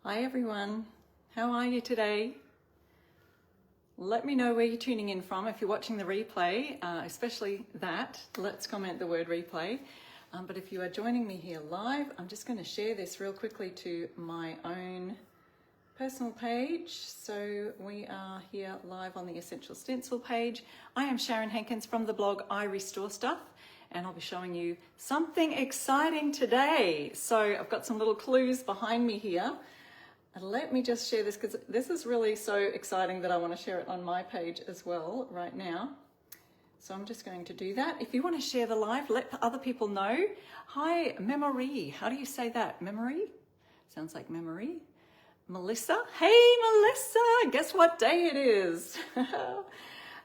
Hi everyone, how are you today? Let me know where you're tuning in from. If you're watching the replay, especially that, let's comment the word replay. But if you are joining me here live, I'm just going to share this real quickly to my own personal page. So we are here live on the Essential Stencil page. I am Sharon Hankins from the blog I Restore Stuff, and I'll be showing you something exciting today. So I've got some little clues behind me here. Let me just share this because this is really so exciting that I want to share it on my page as well right now. So I'm just going to do that. If you want to share the live, let other people know. Hi, Memory. How do you say that? Memory? Sounds like memory. Melissa. Hey, Melissa. Guess what day it is?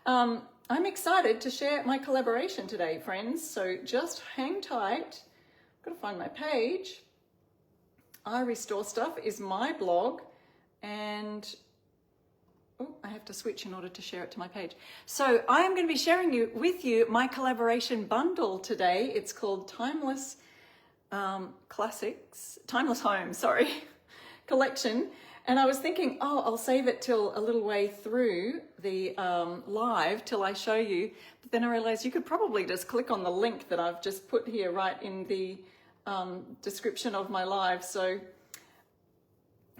I'm excited to share my collaboration today, friends. So just hang tight. I've got to find my page. I Restore Stuff is my blog, and I have to switch in order to share it to my page. So I am going to be sharing with you my collaboration bundle today. It's called Timeless Classics, Timeless Home, collection. And I was thinking, I'll save it till a little way through the live till I show you. But then I realized you could probably just click on the link that I've just put here right in the description of my live. So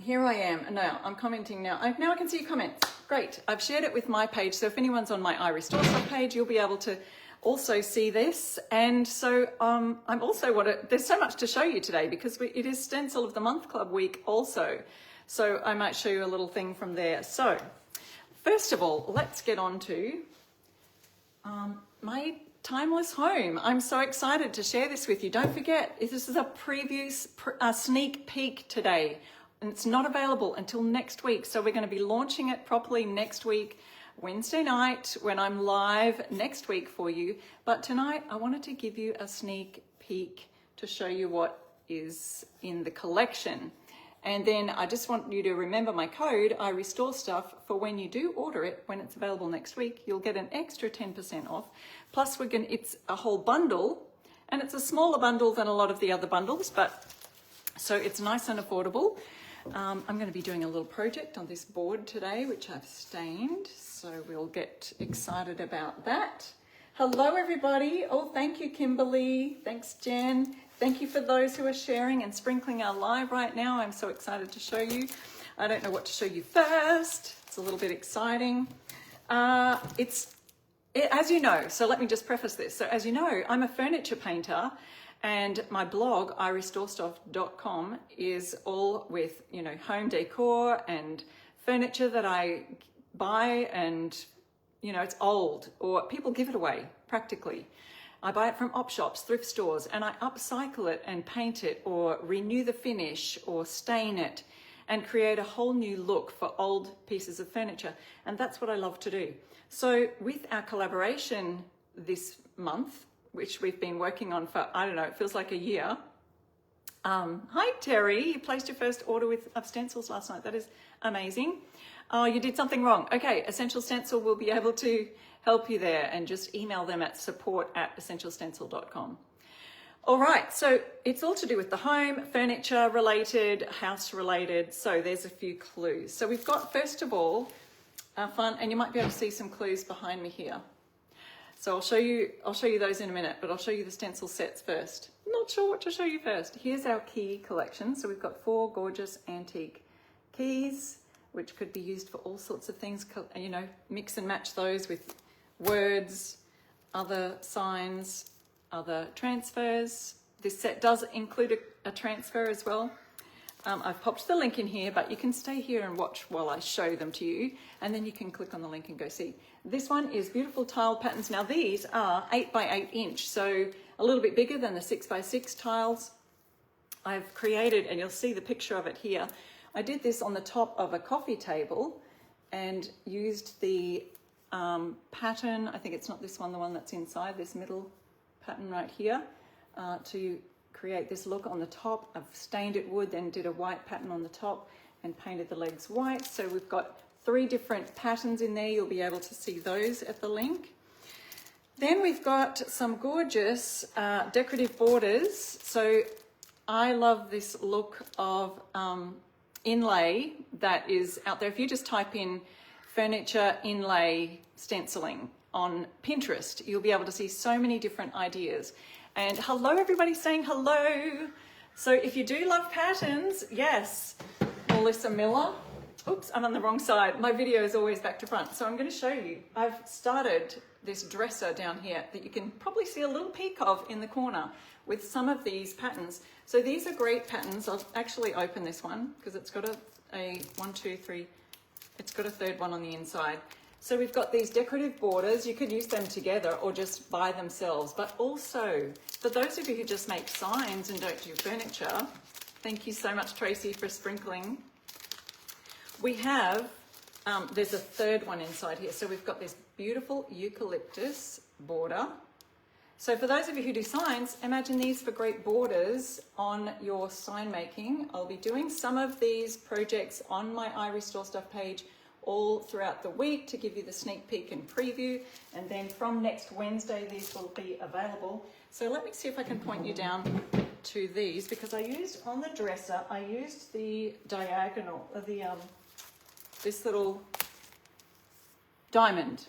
here I am. Now I'm commenting now. Now I can see your comments. Great. I've shared it with my page. So if anyone's on my I Restore Stuff page, you'll be able to also see this. And so I'm also there's so much to show you today because it is Stencil of the Month Club week also. So I might show you a little thing from there. So first of all, let's get on to my Timeless Home. I'm so excited to share this with you. Don't forget, this is a preview, sneak peek today, and it's not available until next week. So we're going to be launching it properly next week, Wednesday night, when I'm live next week for you. But tonight, I wanted to give you a sneak peek to show you what is in the collection. And then I just want you to remember my code, I Restore Stuff, for when you do order it, when it's available next week, you'll get an extra 10% off. Plus it's a whole bundle, and it's a smaller bundle than a lot of the other bundles, but so it's nice and affordable. I'm going to be doing a little project on this board today, which I've stained, so we'll get excited about that. Hello, everybody. Oh, thank you, Kimberly. Thanks, Jen. Thank you for those who are sharing and sprinkling our live right now. I'm so excited to show you. I don't know what to show you first. It's a little bit exciting. As you know, so let me just preface this. So as you know, I'm a furniture painter, and my blog, irestorestuff.com, is all with, home decor and furniture that I buy, and, it's old, or people give it away, practically. I buy it from op shops, thrift stores, and I upcycle it and paint it, or renew the finish, or stain it, and create a whole new look for old pieces of furniture. And that's what I love to do. So with our collaboration this month, which we've been working on for, I don't know, it feels like a year. Hi, Terry. You placed your first order of stencils last night. That is amazing. Oh, you did something wrong. Okay, Essential Stencil will be able to help you there, and just email them at support@essentialstencil.com. All right, so it's all to do with the home, furniture related, house related. So there's a few clues. So we've got, first of all, our fun, and you might be able to see some clues behind me here. So I'll show you those in a minute, but I'll show you the stencil sets first. I'm not sure what to show you first. Here's our key collection. So we've got 4 gorgeous antique keys, which could be used for all sorts of things, mix and match those with words, other signs, other transfers. This set does include a transfer as well. I've popped the link in here, but you can stay here and watch while I show them to you, and then you can click on the link and go see. This one is beautiful tile patterns. Now these are 8 by 8 inch, so a little bit bigger than the 6 by 6 tiles. I've created, and you'll see the picture of it here. I did this on the top of a coffee table and used the pattern, I think it's not this one, the one that's inside, this middle pattern right here, to create this look on the top. I've stained it wood, then did a white pattern on the top and painted the legs white. So we've got 3 different patterns in there. You'll be able to see those at the link. Then we've got some gorgeous decorative borders. So I love this look of inlay that is out there. If you just type in furniture inlay stenciling on Pinterest, you'll be able to see so many different ideas. And hello, everybody saying hello. So if you do love patterns, yes, Melissa Miller. Oops, I'm on the wrong side. My video is always back to front. So I'm going to show you. I've started this dresser down here that you can probably see a little peek of in the corner with some of these patterns. So these are great patterns. I'll actually open this one because it's got a 1, 2, 3. It's got a third one on the inside. So we've got these decorative borders. You could use them together or just by themselves. But also, for those of you who just make signs and don't do furniture, thank you so much, Tracy, for sprinkling. We have, there's a third one inside here. So we've got this beautiful eucalyptus border. So for those of you who do signs, imagine these for great borders on your sign making. I'll be doing some of these projects on my I Restore Stuff page all throughout the week to give you the sneak peek and preview. And then from next Wednesday, these will be available. So let me see if I can point you down to these, because I used on the dresser, I used the diagonal, this little diamond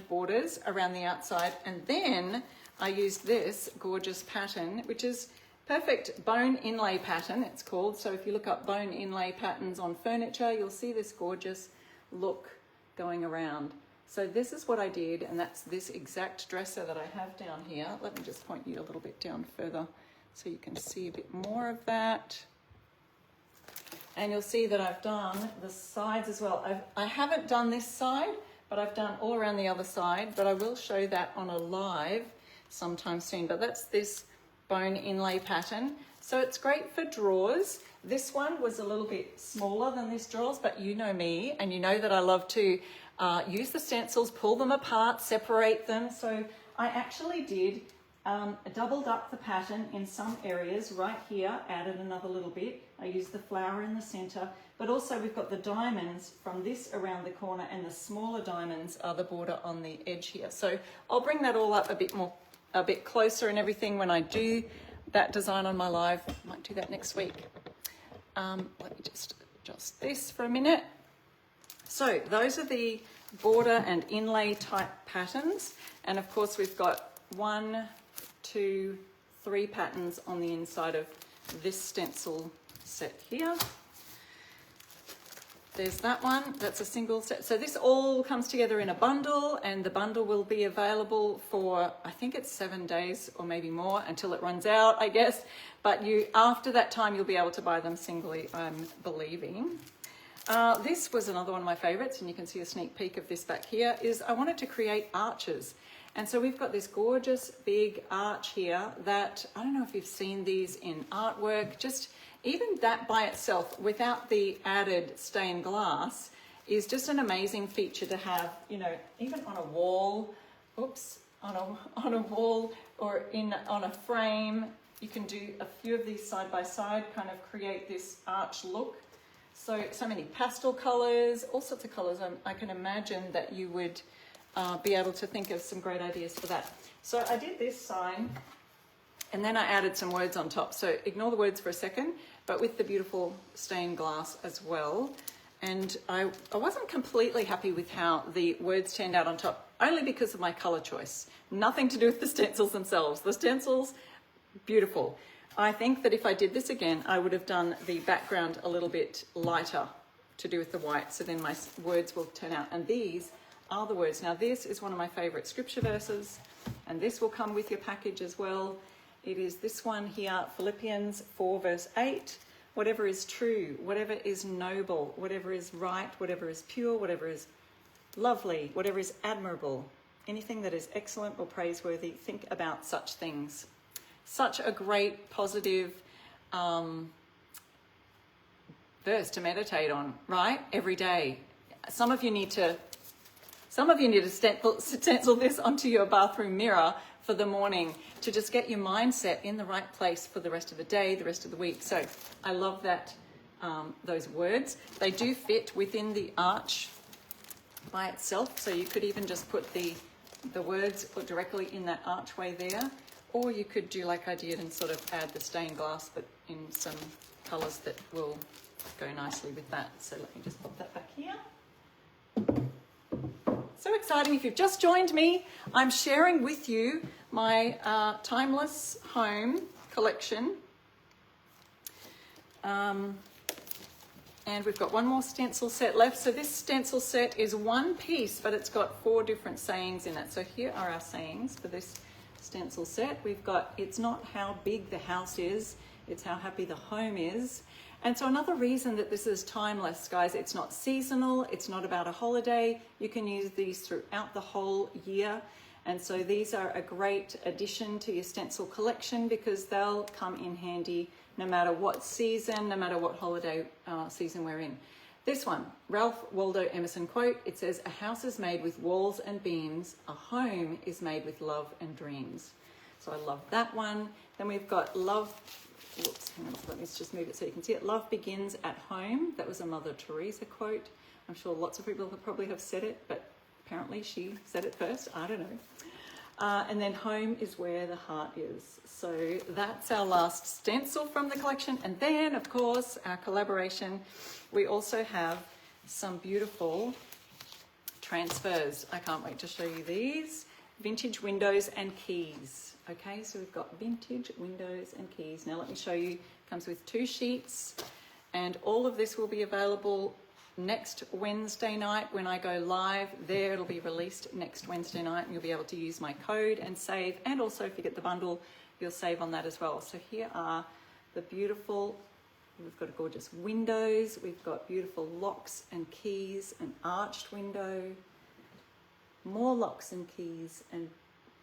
borders around the outside. And then I used this gorgeous pattern, which is perfect bone inlay pattern, it's called. So if you look up bone inlay patterns on furniture, you'll see this gorgeous look going around. So this is what I did, and that's this exact dresser that I have down here. Let me just point you a little bit down further so you can see a bit more of that. And you'll see that I've done the sides as well. I haven't done this side, but I've done all around the other side, but I will show that on a live sometime soon. But that's this bone inlay pattern. So it's great for drawers. This one was a little bit smaller than this drawers, but you know me, and you know that I love to use the stencils, pull them apart, separate them. So I actually did doubled up the pattern in some areas. Right here, added another little bit. I used the flower in the center, but also we've got the diamonds from this around the corner, and the smaller diamonds are the border on the edge here. So I'll bring that all up a bit closer and everything when I do that design on my live. Might do that next week. Let me just adjust this for a minute. So those are the border and inlay type patterns. And of course we've got 1, 2, 3 patterns on the inside of this stencil set here. There's that one, that's a single set. So this all comes together in a bundle, and the bundle will be available for, I think it's 7 days or maybe more until it runs out, I guess. But after that time, you'll be able to buy them singly, I'm believing. This was another one of my favorites, and you can see a sneak peek of this back here, is I wanted to create arches. And so we've got this gorgeous big arch here that, I don't know if you've seen these in artwork, just even that by itself, without the added stained glass, is just an amazing feature to have, you know, even on a wall, on a wall or on a frame. You can do a few of these side by side, kind of create this arch look. So many pastel colors, all sorts of colors. I can imagine that you would be able to think of some great ideas for that. So I did this sign, and then I added some words on top. So ignore the words for a second, but with the beautiful stained glass as well. And I wasn't completely happy with how the words turned out on top, only because of my color choice. Nothing to do with the stencils themselves. The stencils, beautiful. I think that if I did this again, I would have done the background a little bit lighter to do with the white, so then my words will turn out. And these are the words. Now this is one of my favorite scripture verses, and this will come with your package as well. It is this one here, Philippians 4 verse 8. Whatever is true, whatever is noble, whatever is right, whatever is pure, whatever is lovely, whatever is admirable, anything that is excellent or praiseworthy, think about such things. Such a great positive verse to meditate on, right? Every day. Some of you need to stencil this onto your bathroom mirror for the morning to just get your mindset in the right place for the rest of the day, the rest of the week. So I love that, those words. They do fit within the arch by itself. So you could even just put the words directly in that archway there. Or you could do like I did and sort of add the stained glass, but in some colors that will go nicely with that. So let me just pop that back here. So exciting. If you've just joined me, I'm sharing with you my Timeless Home collection. And we've got one more stencil set left. So this stencil set is one piece, but it's got 4 different sayings in it. So here are our sayings for this stencil set. We've got, it's not how big the house is, it's how happy the home is. And so another reason that this is timeless, guys, it's not seasonal, it's not about a holiday. You can use these throughout the whole year. And so these are a great addition to your stencil collection because they'll come in handy no matter what season, no matter what holiday season we're in. This one, Ralph Waldo Emerson quote, it says, "A house is made with walls and beams, a home is made with love and dreams." So I love that one. Then we've got love, whoops, hang on, let me just move it so you can see it. Love begins at home. That was a Mother Teresa quote. I'm sure lots of people probably have said it, but apparently she said it first, I don't know. And then home is where the heart is. So that's our last stencil from the collection. And then, of course, our collaboration, we also have some beautiful transfers. I can't wait to show you these. Vintage windows and keys. Okay, so we've got vintage windows and keys. Now let me show you. It comes with 2 sheets. And all of this will be available next Wednesday night when I go live. There it'll be released next Wednesday night and you'll be able to use my code and save, and also if you get the bundle you'll save on that as well. So here are the beautiful, we've got gorgeous windows, we've got beautiful locks and keys, an arched window, more locks and keys, and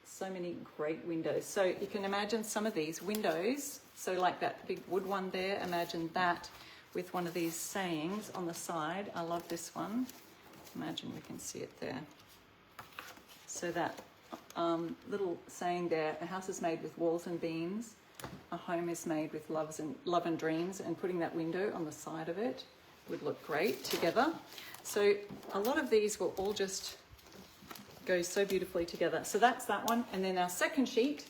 so many great windows. So you can imagine some of these windows, so like that big wood one there, imagine that with one of these sayings on the side. I love this one. Imagine we can see it there. So that little saying there, a house is made with walls and beams, a home is made with love and dreams, and putting that window on the side of it would look great together. So a lot of these will all just go so beautifully together. So that's that one. And then our second sheet,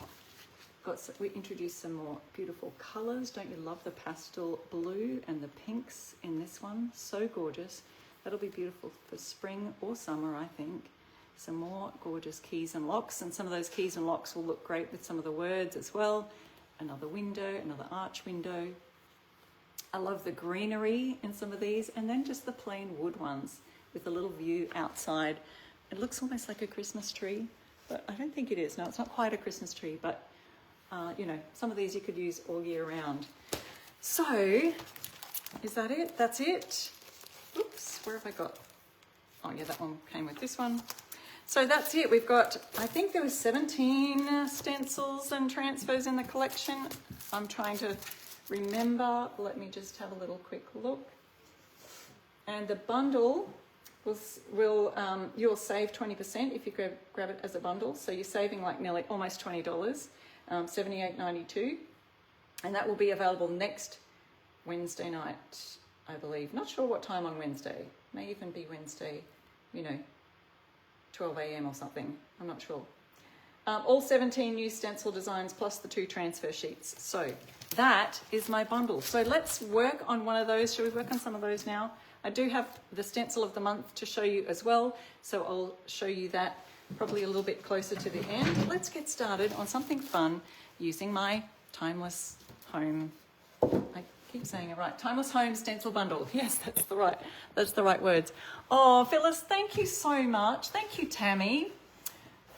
we introduced some more beautiful colours. Don't you love the pastel blue and the pinks in this one? So gorgeous. That'll be beautiful for spring or summer, I think. Some more gorgeous keys and locks, and some of those keys and locks will look great with some of the words as well. Another window, another arch window. I love the greenery in some of these, and then just the plain wood ones with a little view outside. It looks almost like a Christmas tree, but I don't think it is. No, it's not quite a Christmas tree, but you know, some of these you could use all year round. So, is that it? That's it. Oops, where have I got? Oh yeah, that one came with this one. So that's it. We've got, I think there was 17 stencils and transfers in the collection. I'm trying to remember. Let me just have a little quick look. And the bundle you'll save 20% if you grab it as a bundle. So you're saving like nearly almost $20, $78.92, and that will be available next Wednesday night, I believe. Not sure what time on Wednesday. May even be Wednesday, 12 a.m. or something. I'm not sure. All 17 new stencil designs plus the 2 transfer sheets. So that is my bundle. So let's work on one of those. Shall we work on some of those now? I do have the stencil of the month to show you as well, so I'll show you that probably a little bit closer to the end. Let's get started on something fun using my Timeless Home, I keep saying it right, Timeless Home stencil bundle. Yes, that's the right words. Oh, Phyllis, thank you so much. Thank you, Tammy.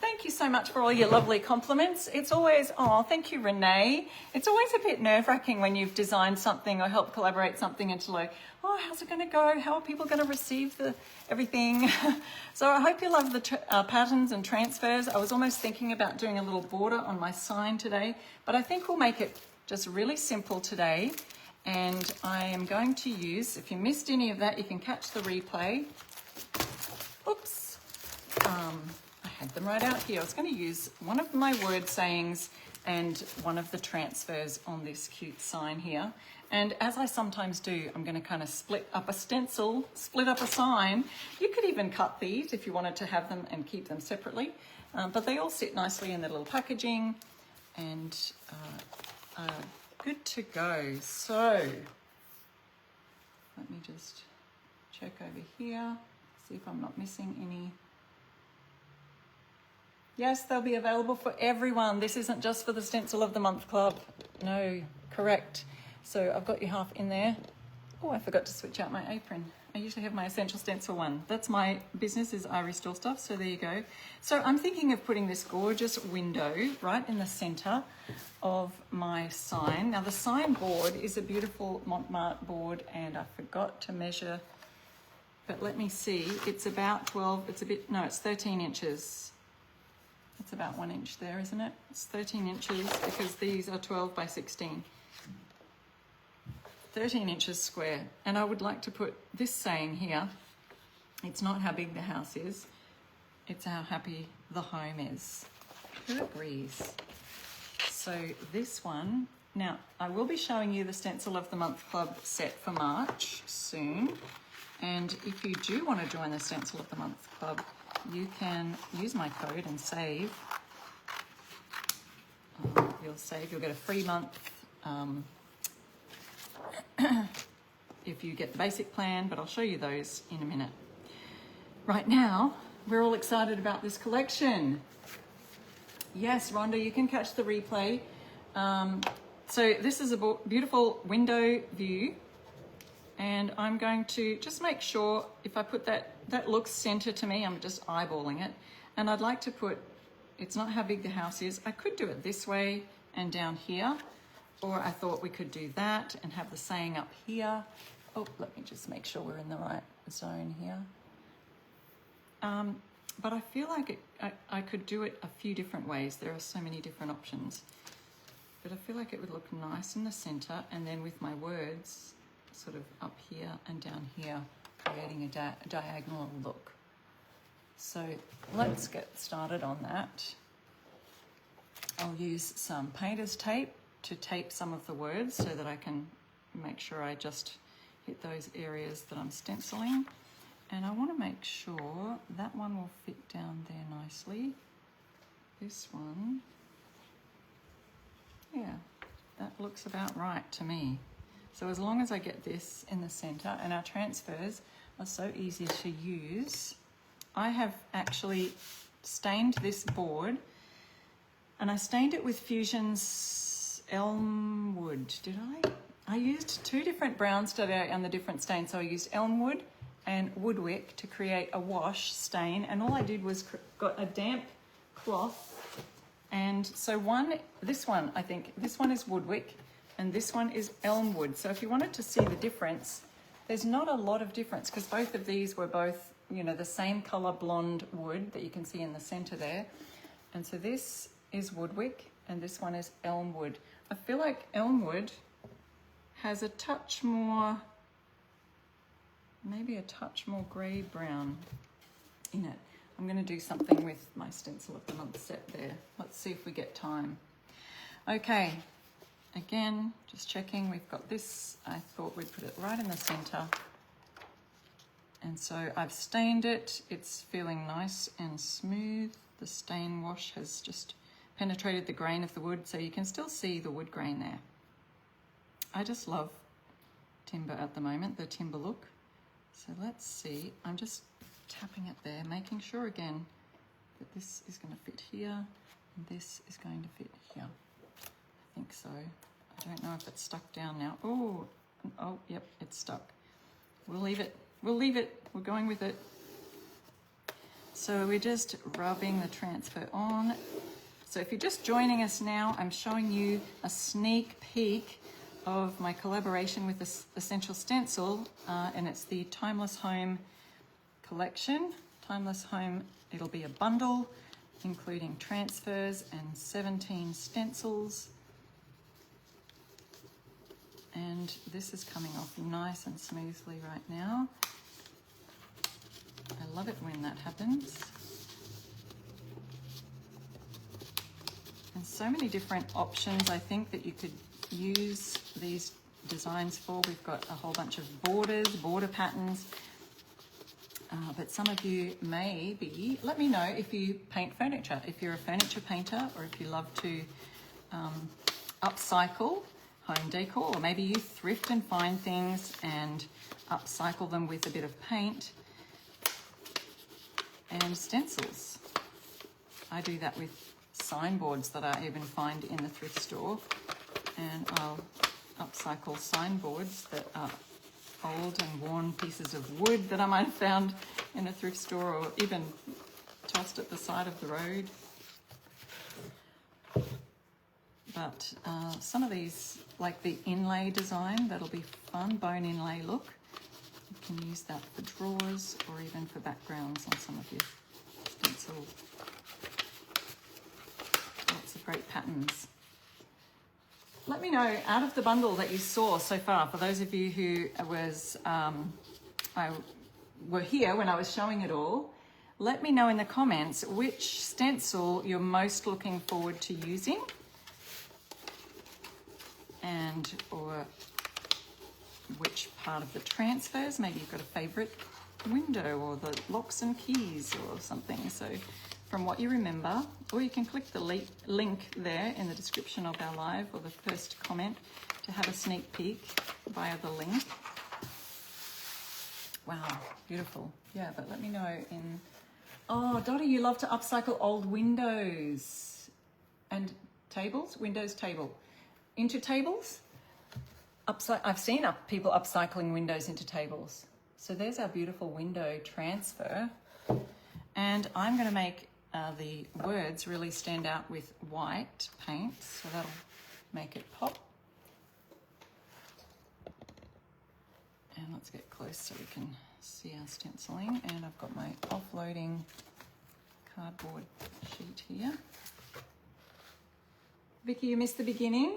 Thank you so much for all your lovely compliments. It's always, thank you, Renee. It's always a bit nerve-wracking when you've designed something or helped collaborate something and to like, how's it going to go? How are people going to receive everything? So I hope you love the patterns and transfers. I was almost thinking about doing a little border on my sign today, but I think we'll make it just really simple today. And I am going to use, if you missed any of that, you can catch the replay. Oops. I had them right out here. I was going to use one of my word sayings and one of the transfers on this cute sign here. And as I sometimes do, I'm going to kind of split up a stencil, split up a sign. You could even cut these if you wanted to have them and keep them separately. But they all sit nicely in their little packaging and are good to go. So Let me just check over here, see if I'm not missing any. Yes, they'll be available for everyone. This isn't just for the Stencil of the Month Club. No, correct. So I've got you half in there. Oh, I forgot to switch out my apron. I usually have my Essential Stencil one. That's my business, is I restore stuff, so there you go. So I'm thinking of putting this gorgeous window right in the center of my sign. Now the sign board is a beautiful Montmartre board, and I forgot to measure, but let me see. It's about 12, it's 13 inches. It's about 1 inch there, isn't it? It's 13 inches because these are 12 by 16. 13 inches square. And I would like to put this saying here. It's not how big the house is, it's how happy the home is. Who agrees? So this one, now I will be showing you the Stencil of the Month Club set for March soon. And if you do want to join the Stencil of the Month Club, you can use my code and save. You'll get a free month if you get the basic plan, but I'll show you those in a minute. Right now, we're all excited about this collection. Yes, Rhonda, you can catch the replay. So this is a beautiful window view, and I'm going to just make sure if I put that looks center to me, I'm just eyeballing it. And I'd like to put, it's not how big the house is. I could do it this way and down here, or I thought we could do that and have the saying up here. Oh, let me just make sure we're in the right zone here. But I feel like I could do it a few different ways. There are so many different options. But I feel like it would look nice in the center, and then with my words sort of up here and down here, creating a diagonal look. So let's get started on that. I'll use some painter's tape to tape some of the words so that I can make sure I just hit those areas that I'm stenciling. And I want to make sure that one will fit down there nicely. This one, yeah, that looks about right to me. So as long as I get this in the center, and our transfers are so easy to use. I have actually stained this board, and I stained it with Fusion's Elmwood, did I? I used two different browns today on the different stains. So I used Elmwood and Woodwick to create a wash stain, and all I did was got a damp cloth. And so this one is Woodwick, and this one is Elmwood. So if you wanted to see the difference, there's not a lot of difference because both of these were both, you know, the same color blonde wood that you can see in the center there. And so this is Woodwick and this one is Elmwood. I feel like Elmwood has a touch more, maybe a touch more grey brown in it. I'm going to do something with my Stencil of the Month set there. Let's see if we get time. Okay, again, just checking. We've got this. I thought we'd put it right in the center. And so I've stained it. It's feeling nice and smooth. The stain wash has just penetrated the grain of the wood, so you can still see the wood grain there. I just love timber at the moment, the timber look. So let's see. I'm just tapping it there, making sure again that this is going to fit here and this is going to fit here. I think so. I don't know if it's stuck down now. Oh, yep, it's stuck. We'll leave it. We'll leave it. We're going with it. So we're just rubbing the transfer on. So if you're just joining us now, I'm showing you a sneak peek of my collaboration with Essential Stencil, and it's the Timeless Home collection. Timeless Home, it'll be a bundle including transfers and 17 stencils. And this is coming off nice and smoothly right now. I love it when that happens. And so many different options I think that you could use these designs for. We've got a whole bunch of borders, border patterns, but some of you may be, let me know if you paint furniture, if you're a furniture painter or if you love to upcycle home decor. Or maybe you thrift and find things and upcycle them with a bit of paint and stencils. I do that with signboards that I even find in the thrift store, and I'll upcycle signboards that are old and worn pieces of wood that I might have found in a thrift store or even tossed at the side of the road. But some of these, like the inlay design, that'll be fun, bone inlay look. You can use that for drawers or even for backgrounds on some of your stencils. Lots of great patterns. Let me know out of the bundle that you saw so far, for those of you who were here when I was showing it all, let me know in the comments which stencil you're most looking forward to using, and or which part of the transfers. Maybe you've got a favorite window or the locks and keys or something. So from what you remember, or you can click the link there in the description of our live or the first comment to have a sneak peek via the link. Wow, beautiful. Yeah, but let me know in... Oh, Dottie, you love to upcycle old windows and tables? Windows table. Into tables? I've seen people upcycling windows into tables. So there's our beautiful window transfer. And I'm going to make the words really stand out with white paint, so that'll make it pop. And let's get close so we can see our stenciling. And I've got my offloading cardboard sheet here. Vicky, you missed the beginning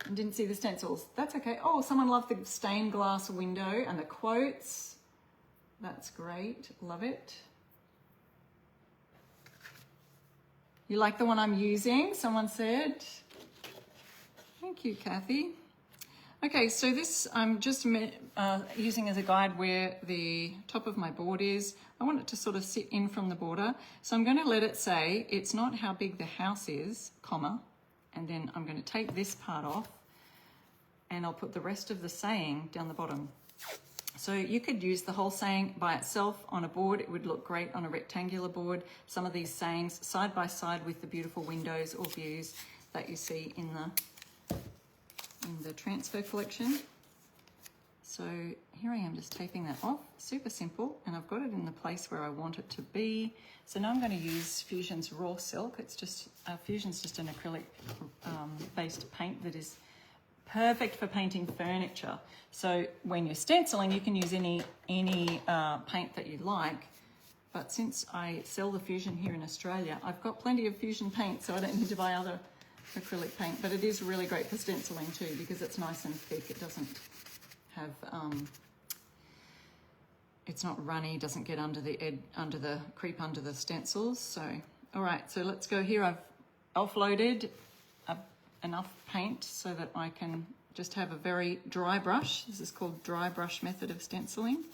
and didn't see the stencils. That's okay. Oh, someone loved the stained glass window and the quotes. That's great. Love it. You like the one I'm using? Someone said. Thank you, Kathy. Okay, so this I'm just using as a guide where the top of my board is. I want it to sort of sit in from the border. So I'm going to let it say, it's not how big the house is, comma, and then I'm going to take this part off and I'll put the rest of the saying down the bottom. So you could use the whole saying by itself on a board. It would look great on a rectangular board. Some of these sayings side by side with the beautiful windows or views that you see in the transfer collection. So here I am just taping that off, super simple, and I've got it in the place where I want it to be. So now I'm going to use Fusion's Raw Silk. It's just, Fusion's just an acrylic based paint that is perfect for painting furniture. So when you're stenciling, you can use any paint that you like. But since I sell the Fusion here in Australia, I've got plenty of Fusion paint, so I don't need to buy other acrylic paint. But it is really great for stenciling too, because it's nice and thick. It doesn't have, it's not runny, doesn't get creep under the stencils. So, all right, so let's go here. I've offloaded enough paint so that I can just have a very dry brush. This is called dry brush method of stenciling.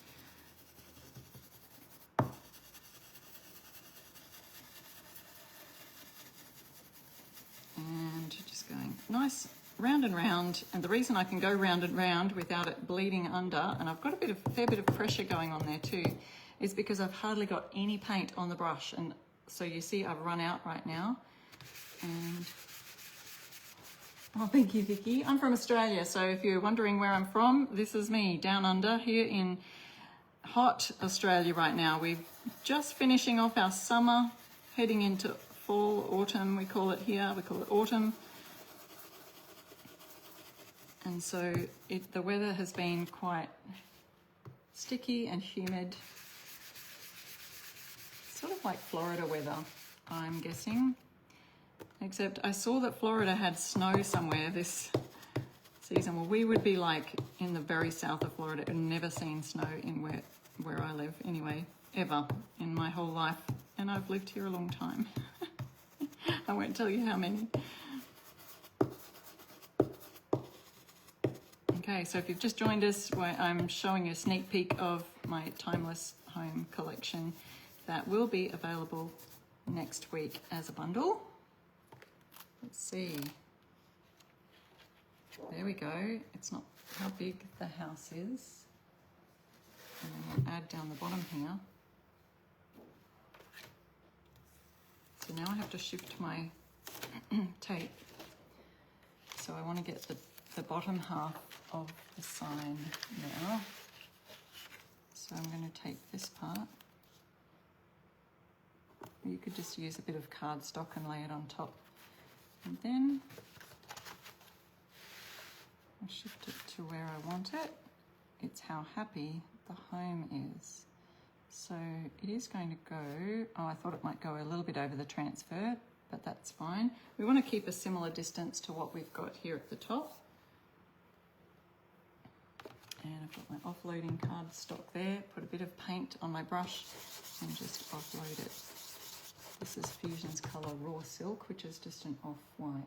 And just going nice round and round. And the reason I can go round and round without it bleeding under, and I've got a fair bit of pressure going on there too, is because I've hardly got any paint on the brush. And so you see I've run out right now. And oh, thank you, Vicky. I'm from Australia, so if you're wondering where I'm from, this is me down under here in hot Australia right now. We're just finishing off our summer, heading into fall, autumn, we call it here. We call it autumn. And so the weather has been quite sticky and humid. Sort of like Florida weather, I'm guessing. Except I saw that Florida had snow somewhere this season. Well, we would be like in the very south of Florida. I've never seen snow in where I live anyway, ever in my whole life. And I've lived here a long time. I won't tell you how many. Okay, so if you've just joined us, I'm showing you a sneak peek of my Timeless Home collection that will be available next week as a bundle. Let's see. There we go. It's not how big the house is. And then we'll add down the bottom here. So now I have to shift my tape. So I want to get the bottom half of the sign now. So I'm going to take this part. You could just use a bit of cardstock and lay it on top. And then I'll shift it to where I want it. It's how happy the home is. So it is going to go, oh, I thought it might go a little bit over the transfer, but that's fine. We want to keep a similar distance to what we've got here at the top. And I've got my offloading cardstock there, put a bit of paint on my brush and just offload it. This is Fusion's colour Raw Silk, which is just an off-white.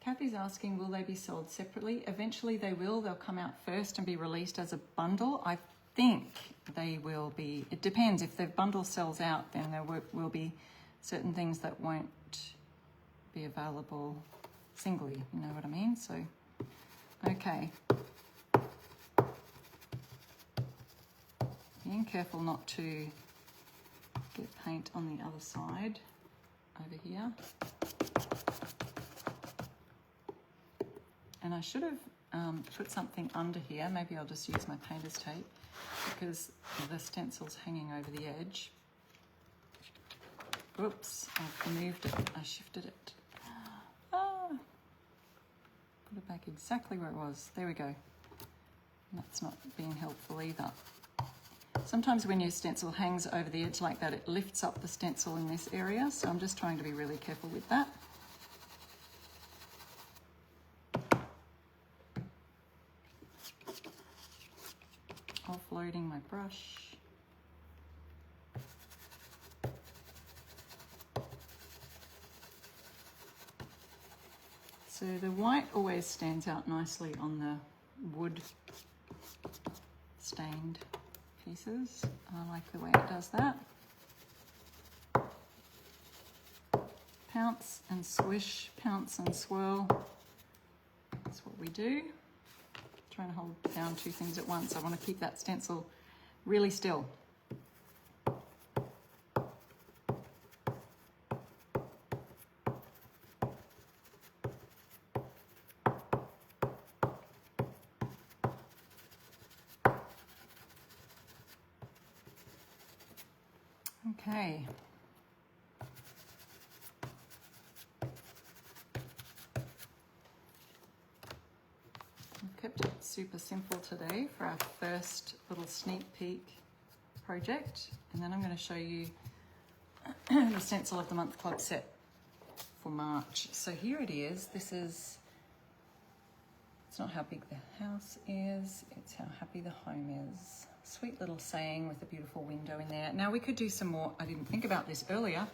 Kathy's asking, will they be sold separately? Eventually they will. They'll come out first and be released as a bundle. I think they will be. It depends. If the bundle sells out, then there will be certain things that won't be available singly. You know what I mean? So, okay. Being careful not to get paint on the other side over here. And I should have put something under here. Maybe I'll just use my painter's tape because the stencil's hanging over the edge. Oops, I've moved it. I shifted it. Ah, put it back exactly where it was. There we go. That's not being helpful either. Sometimes when your stencil hangs over the edge like that, it lifts up the stencil in this area. So I'm just trying to be really careful with that. Offloading my brush. So the white always stands out nicely on the wood stained pieces. I like the way it does that. Pounce and swish, pounce and swirl. That's what we do. Trying to hold down two things at once. I want to keep that stencil really still. Okay. I've kept it super simple today for our first little sneak peek project, and then I'm going to show you the Stencil of the Month Club set for March. So here it is. This is, it's not how big the house is, it's how happy the home is. Sweet little saying with a beautiful window in there. Now we could do some more, I didn't think about this earlier,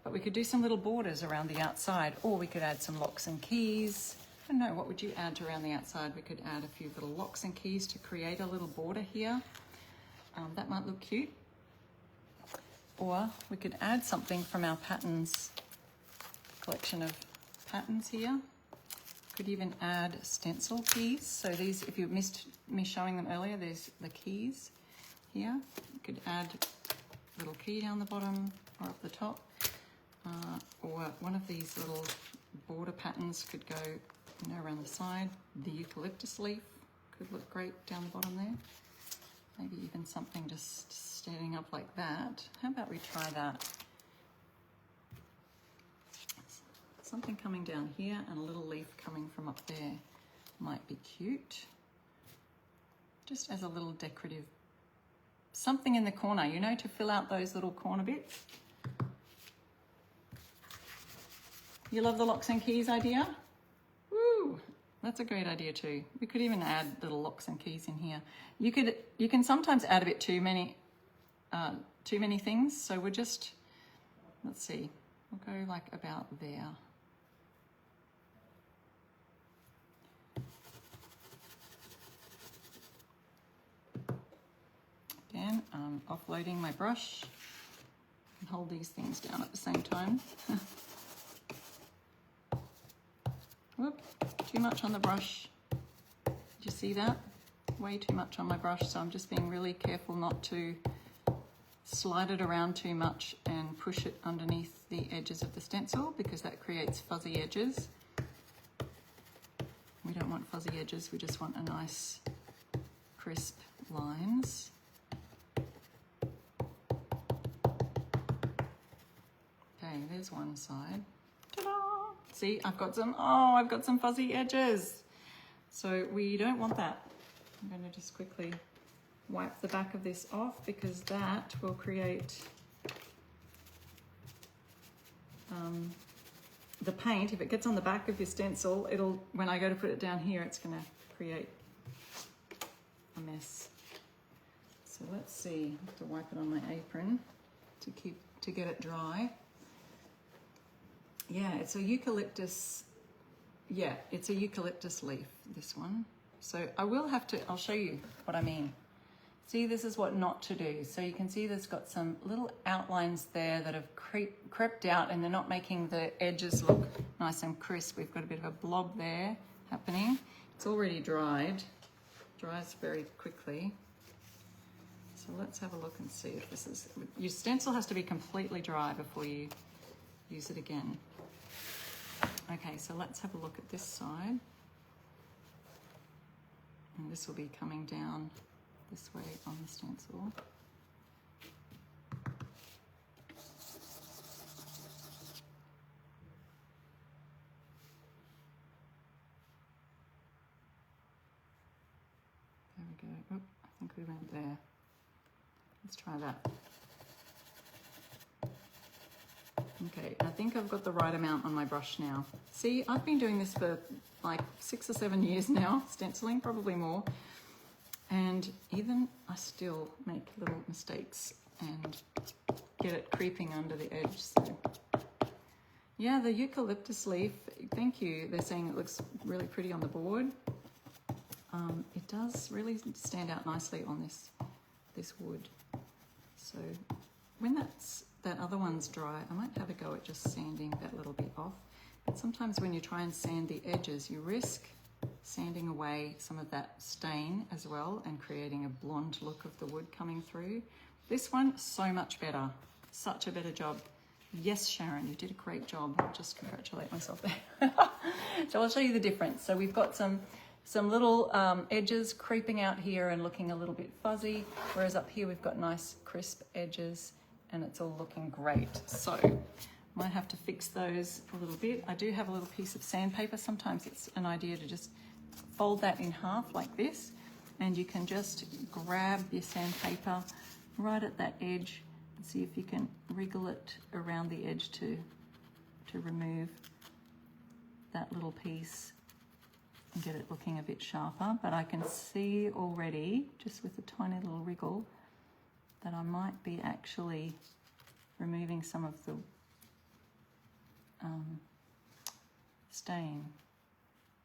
but we could do some little borders around the outside, or we could add some locks and keys. I don't know, what would you add around the outside? We could add a few little locks and keys to create a little border here. That might look cute. Or we could add something from our patterns, collection of patterns here. Could even add stencil keys. So these, if you missed me showing them earlier, there's the keys here. You could add a little key down the bottom or up the top. Or one of these little border patterns could go, you know, around the side. The eucalyptus leaf could look great down the bottom there. Maybe even something just standing up like that. How about we try that? Something coming down here and a little leaf coming from up there might be cute. Just as a little decorative, something in the corner, you know, to fill out those little corner bits. You love the locks and keys idea? Woo, that's a great idea too. We could even add little locks and keys in here. You can sometimes add a bit too many things. So we're just, let's see, we'll go like about there. Again, offloading my brush and hold these things down at the same time. Whoop, too much on the brush. Did you see that? Way too much on my brush, so I'm just being really careful not to slide it around too much and push it underneath the edges of the stencil, because that creates fuzzy edges. We don't want fuzzy edges, we just want a nice crisp lines. Okay, there's one side. Ta-da! See, I've got some fuzzy edges. So we don't want that. I'm going to just quickly wipe the back of this off, because that will create the paint. If it gets on the back of your stencil, when I go to put it down here, it's going to create a mess. So let's see. I have to wipe it on my apron to get it dry. Yeah, it's a eucalyptus. Yeah, it's a eucalyptus leaf, this one. So I'll show you what I mean. See, this is what not to do. So you can see there's got some little outlines there that have crept out, and they're not making the edges look nice and crisp. We've got a bit of a blob there happening. It's already dried. Dries very quickly. So let's have a look and see if this is... Your stencil has to be completely dry before you use it again. Okay, so let's have a look at this side. And this will be coming down this way on the stencil. There we go. Oh, I think we went there. Let's try that. Okay, I think I've got the right amount on my brush now. See, I've been doing this for like 6 or 7 years now, stenciling, probably more. And even I still make little mistakes and get it creeping under the edge. So yeah, the eucalyptus leaf, thank you. They're saying it looks really pretty on the board. It does really stand out nicely on this wood. So when that other one's dry, I might have a go at just sanding that little bit off. But sometimes when you try and sand the edges, you risk sanding away some of that stain as well and creating a blonde look of the wood coming through. This one, so much better. Such a better job. Yes, Sharon, you did a great job. I'll just congratulate myself there. So I'll show you the difference. So we've got some little edges creeping out here and looking a little bit fuzzy, whereas up here we've got nice crisp edges and it's all looking great. So might have to fix those a little bit. I do have a little piece of sandpaper. Sometimes it's an idea to just fold that in half like this, and you can just grab your sandpaper right at that edge and see if you can wriggle it around the edge to remove that little piece and get it looking a bit sharper. But I can see already, just with a tiny little wriggle, that I might be actually removing some of the stain.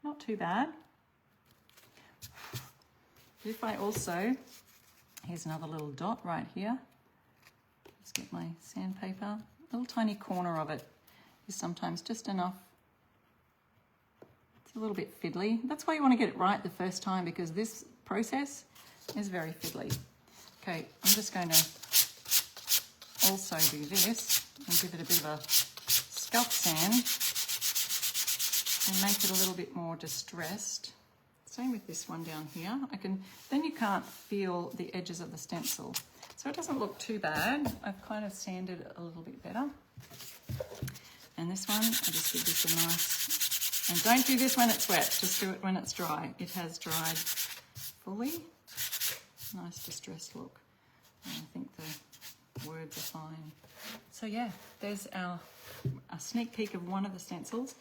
Not too bad. If I also, here's another little dot right here. Just get my sandpaper. A little tiny corner of it is sometimes just enough. It's a little bit fiddly. That's why you want to get it right the first time, because this process is very fiddly. Okay, I'm just going to also do this and give it a bit of a scuff sand and make it a little bit more distressed. Same with this one down here. Then you can't feel the edges of the stencil. So it doesn't look too bad. I've kind of sanded it a little bit better. And this one, I just give this a nice, and don't do this when it's wet, just do it when it's dry. It has dried fully. Nice distressed look. And I think the words are fine. So yeah, there's a sneak peek of one of the stencils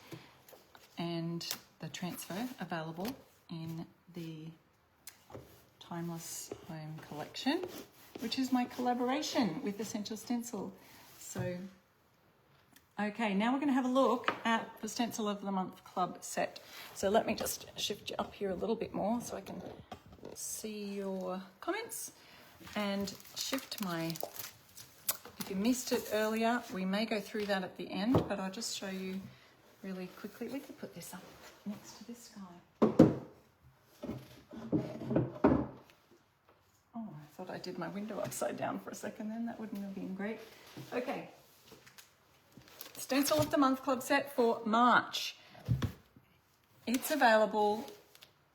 and the transfer available in the Timeless Home collection, which is my collaboration with Essential Stencil. So, okay, now we're going to have a look at the Stencil of the Month Club set. So let me just shift you up here a little bit more so I can see your comments and shift my... If you missed it earlier, we may go through that at the end, but I'll just show you really quickly. We could put this up next to this guy. Oh, I thought I did my window upside down for a second then. That wouldn't have been great. Okay. Stencil of the Month Club set for March. It's available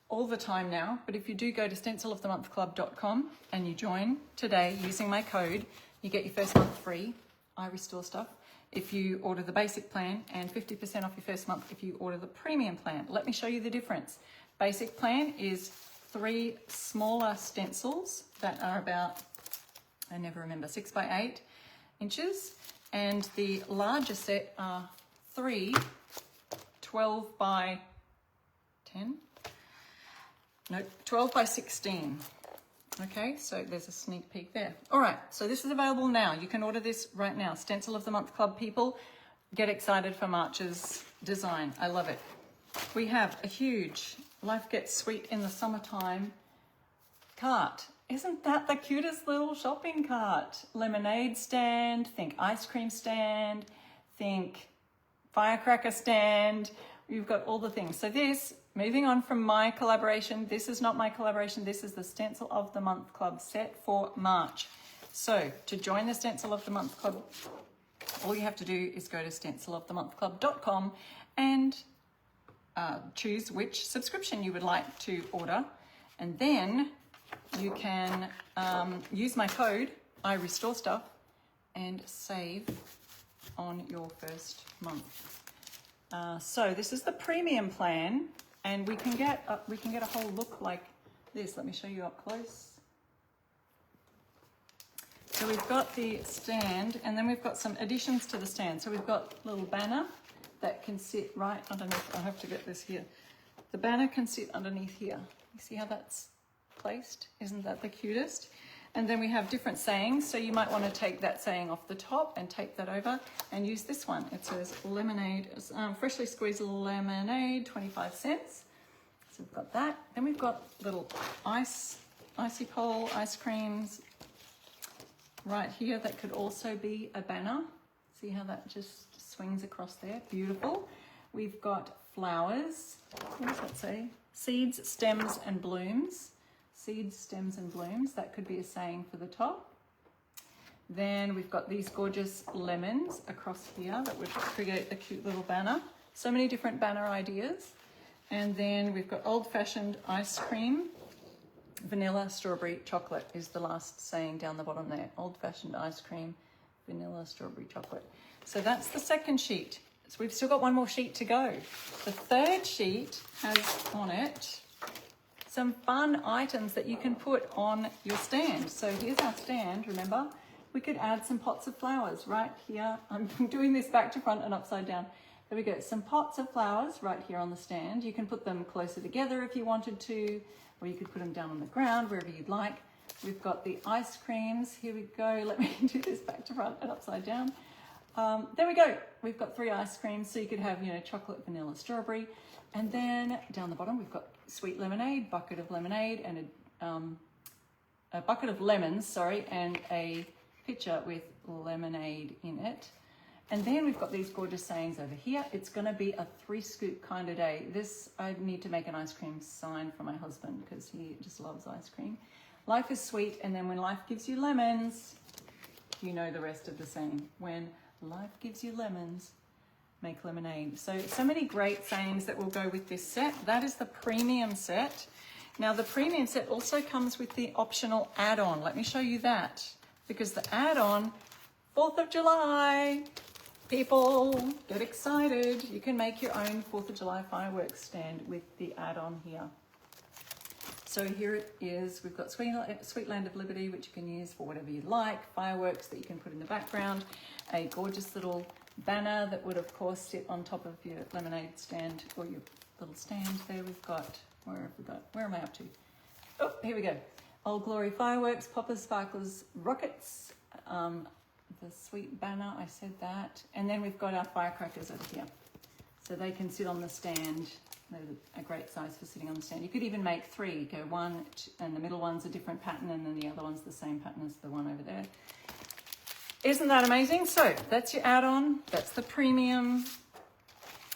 all the time now, but if you do go to stencilofthemonthclub.com and you join today using my code, you get your first month free. I restore stuff if you order the basic plan, and 50% off your first month if you order the premium plan. Let me show you the difference. Basic plan is 3 smaller stencils that are about, I never remember, 6 by 8 inches, and the larger set are 3 12 by 10? No, 12 by 16. Okay, so there's a sneak peek there. All right, so this is available now. You can order this right now. Stencil of the Month Club people, get excited for March's design. I love it. We have a huge Life Gets Sweet in the Summertime cart. Isn't that the cutest little shopping cart? Lemonade stand, think ice cream stand, think firecracker stand. You've got all the things. So this, moving on from my collaboration, this is not my collaboration, this is the Stencil of the Month Club set for March. So to join the Stencil of the Month Club, all you have to do is go to stencilofthemonthclub.com and choose which subscription you would like to order. And then you can use my code, I restore stuff, and save on your first month. So this is the premium plan, and we can get a whole look like this. Let me show you up close. So we've got the stand, and then we've got some additions to the stand. So we've got a little banner that can sit right underneath. I have to get this here. The banner can sit underneath here. You see how that's placed? Isn't that the cutest? And then we have different sayings. So you might want to take that saying off the top and take that over and use this one. It says lemonade, freshly squeezed lemonade, 25 cents. So we've got that. Then we've got little icy pole ice creams right here. That could also be a banner. See how that just swings across there? Beautiful. We've got flowers. What does that say? Seeds, stems, and blooms. Seeds, stems, and blooms. That could be a saying for the top. Then we've got these gorgeous lemons across here that would create a cute little banner. So many different banner ideas. And then we've got old-fashioned ice cream. Vanilla, strawberry, chocolate is the last saying down the bottom there. Old-fashioned ice cream, vanilla, strawberry, chocolate. So that's the second sheet. So we've still got one more sheet to go. The third sheet has on it some fun items that you can put on your stand. So here's our stand, remember? We could add some pots of flowers right here. I'm doing this back to front and upside down. There we go, some pots of flowers right here on the stand. You can put them closer together if you wanted to, or you could put them down on the ground, wherever you'd like. We've got the ice creams. Here we go. Let me do this back to front and upside down. There we go. We've got 3 ice creams. So you could have, chocolate, vanilla, strawberry. And then down the bottom, we've got sweet lemonade, bucket of lemonade, and a bucket of lemons, sorry, and a pitcher with lemonade in it. And then we've got these gorgeous sayings over here. It's going to be a 3-scoop kind of day. This, I need to make an ice cream sign for my husband because he just loves ice cream. Life is sweet, and then when life gives you lemons, you know the rest of the saying. When life gives you lemons, make lemonade. So many great sayings that will go with this set. That is the premium set. Now the premium set also comes with the optional add-on. Let me show you that, because the add-on, 4th of July, people get excited. You can make your own 4th of July fireworks stand with the add-on here. So here it is. We've got Sweet Land of Liberty, which you can use for whatever you like, fireworks that you can put in the background, a gorgeous little banner that would of course sit on top of your lemonade stand or your little stand there. We've got, where am I up to? Oh, here we go. Old Glory fireworks, poppers, sparklers, rockets, the sweet banner, I said that. And then we've got our firecrackers over here. So they can sit on the stand. They're a great size for sitting on the stand. You could even make 3. Go 1, and the middle one's a different pattern, and then the other one's the same pattern as the one over there. Isn't that amazing? So that's your add-on. That's the premium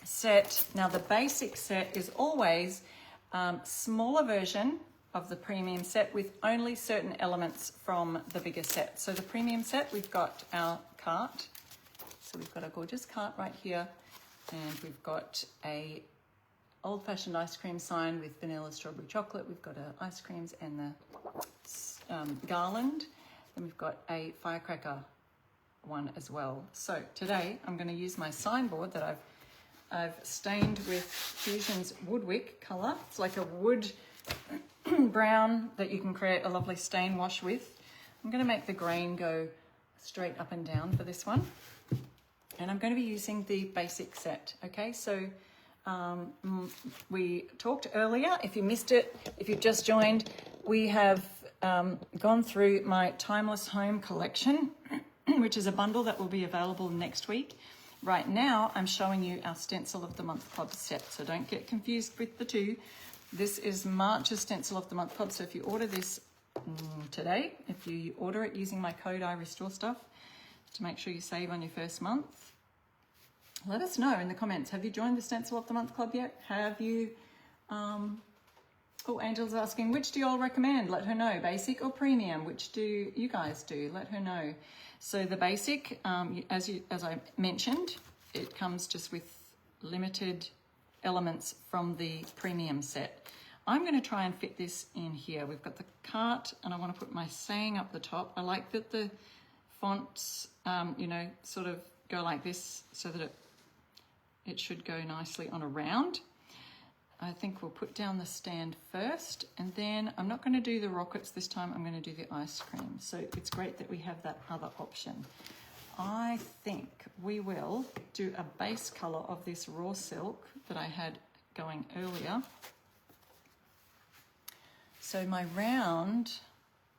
set. Now the basic set is always smaller version of the premium set with only certain elements from the bigger set. So the premium set, we've got our cart. So we've got a gorgeous cart right here, and we've got a old-fashioned ice cream sign with vanilla, strawberry, chocolate. We've got ice creams and the garland. And we've got a firecracker one as well. So today I'm going to use my signboard that I've stained with Fusion's Woodwick colour. It's like a wood brown that you can create a lovely stain wash with. I'm going to make the grain go straight up and down for this one. And I'm going to be using the basic set, okay? So we talked earlier, if you missed it, if you've just joined, we have gone through my Timeless Home collection, which is a bundle that will be available next week. Right now, I'm showing you our Stencil of the Month Club set, so don't get confused with the two. This is March's Stencil of the Month Club, so if you order this today, if you order it using my code iRestoreStuff, to make sure you save on your first month, let us know in the comments. Have you joined the Stencil of the Month Club yet? Have you... Oh, Angel's asking, which do you all recommend? Let her know. Basic or premium? Which do you guys do? Let her know. So the basic, as I mentioned, it comes just with limited elements from the premium set. I'm going to try and fit this in here. We've got the cart, and I want to put my saying up the top. I like that the fonts, you know, sort of go like this so that it should go nicely on a round. I think we'll put down the stand first, and then I'm not going to do the rockets this time, I'm going to do the ice cream. So it's great that we have that other option. I think we will do a base colour of this raw silk that I had going earlier. So my round,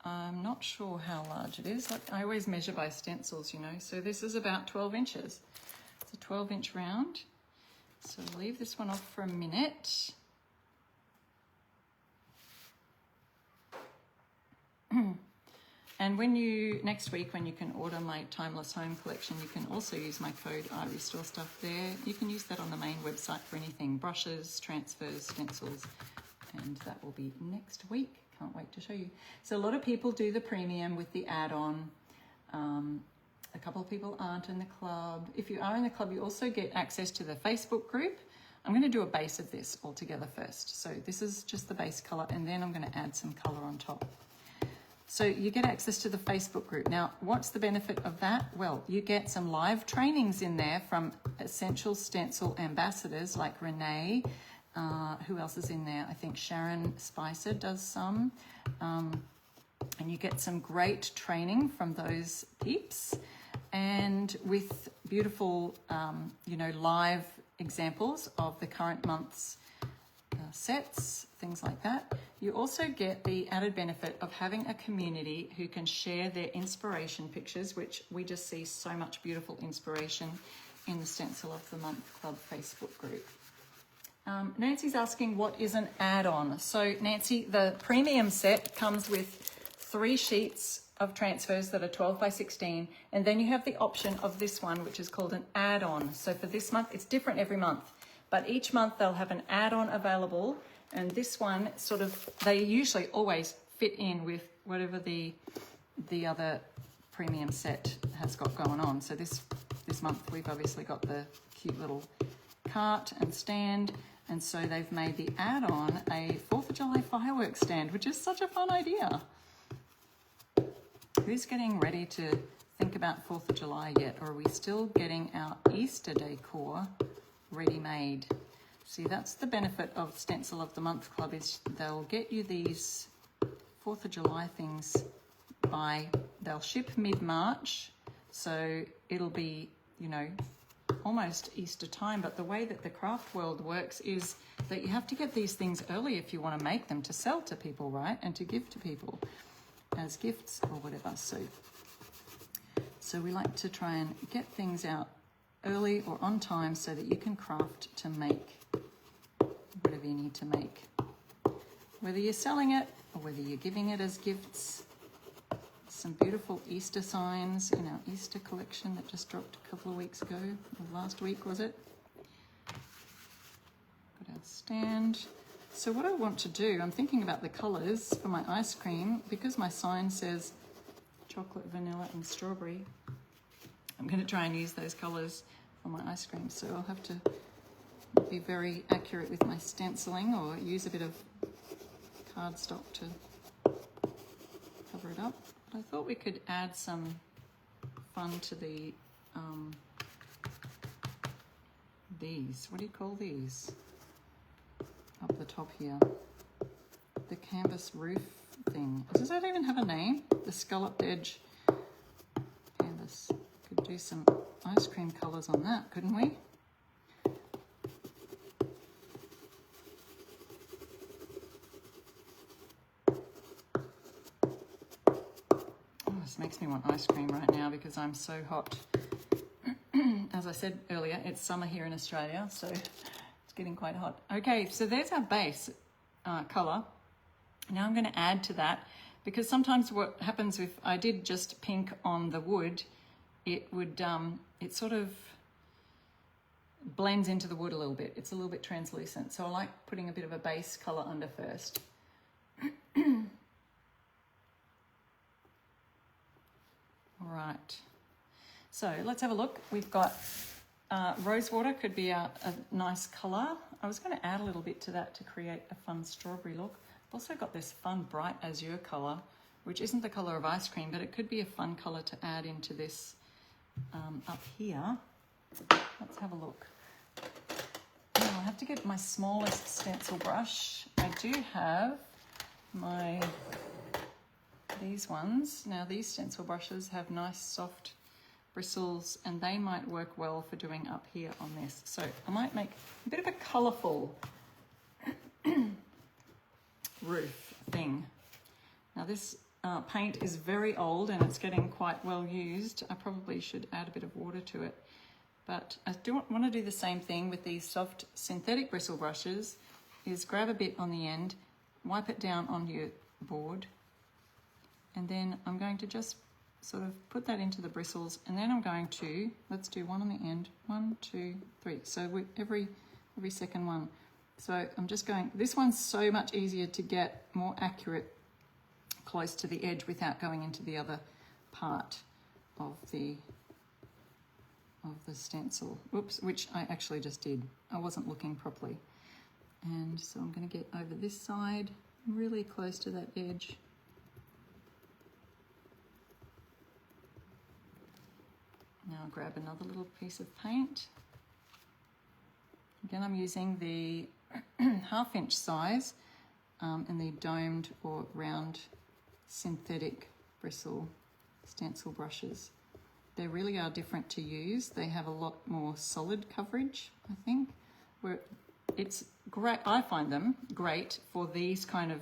I'm not sure how large it is. I always measure by stencils, you know, so this is about 12 inches. It's a 12-inch round. So leave this one off for a minute. And next week when you can order my Timeless Home collection, you can also use my code iRestoreStuff there. You can use that on the main website for anything, brushes, transfers, stencils, and that will be next week. Can't wait to show you. So a lot of people do the premium with the add-on. A couple of people aren't in the club. If you are in the club, you also get access to the Facebook group. I'm going to do a base of this all together first. So this is just the base color, and then I'm going to add some color on top. So you get access to the Facebook group. Now, what's the benefit of that? Well, you get some live trainings in there from Essential Stencil ambassadors like Renee. Who else is in there? I think Sharon Spicer does some. And you get some great training from those peeps, and with beautiful, you know, live examples of the current month's sets, things like that. You also get the added benefit of having a community who can share their inspiration pictures, which we just see so much beautiful inspiration in the Stencil of the Month Club Facebook group. Nancy's asking, what is an add-on? So Nancy, the premium set comes with 3 sheets of transfers that are 12 by 16, and then you have the option of this one, which is called an add-on. So for this month, it's different every month, but each month they'll have an add-on available, and this one sort of, they usually always fit in with whatever the other premium set has got going on. So this month we've obviously got the cute little cart and stand, and so they've made the add-on a 4th of July fireworks stand, which is such a fun idea. Who's getting ready to think about 4th of July yet? Or are we still getting our Easter decor ready-made? See, that's the benefit of Stencil of the Month Club, is they'll get you these 4th of July things they'll ship mid-March, so it'll be, you know, almost Easter time. But the way that the craft world works is that you have to get these things early if you want to make them to sell to people, right? And to give to people as gifts or whatever. So we like to try and get things out early or on time so that you can craft to make whatever you need to make. Whether you're selling it or whether you're giving it as gifts. Some beautiful Easter signs in our Easter collection that just dropped a couple of weeks ago, or last week was it? stand. So what I want to do, I'm thinking about the colours for my ice cream. Because my sign says chocolate, vanilla and strawberry, I'm going to try and use those colours for my ice cream. So I'll have to be very accurate with my stenciling, or use a bit of cardstock to cover it up. But I thought we could add some fun to the these. What do you call these? Up the top here. The canvas roof thing. Does that even have a name? The scalloped edge canvas. Could do some ice cream colours on that, couldn't we? Oh, this makes me want ice cream right now because I'm so hot. As I said earlier, it's summer here in Australia, so it's getting quite hot. Okay, so there's our base colour. Now I'm going to add to that, because sometimes what happens if I did just pink on the wood, it would, it sort of blends into the wood a little bit. It's a little bit translucent, so I like putting a bit of a base colour under first. All right. So let's have a look. We've got rose water, could be a nice colour. I was going to add a little bit to that to create a fun strawberry look. I've also got this fun bright azure colour, which isn't the colour of ice cream, but it could be a fun colour to add into this up here. Let's have a look. Now I'll have to get my smallest stencil brush. I do have these ones. Now these stencil brushes have nice soft bristles, and they might work well for doing up here on this. So I might make a bit of a colourful roof thing. Now this paint is very old and it's getting quite well used. I probably should add a bit of water to it, but I do want to do the same thing with these soft synthetic bristle brushes. Is grab a bit on the end, wipe it down on your board, and then I'm going to just sort of put that into the bristles, and then I'm going to, let's do one on the end, 1, 2, 3. So with every second one. So I'm just going, this one's so much easier to get more accurate close to the edge without going into the other part of the stencil. Oops, which I actually just did. I wasn't looking properly. And so I'm going to get over this side, really close to that edge. Now I'll grab another little piece of paint. Again, I'm using the 1/2 inch size and the domed or round synthetic bristle stencil brushes. They really are different to use. They have a lot more solid coverage, I think. Where it's great, I find them great for these kind of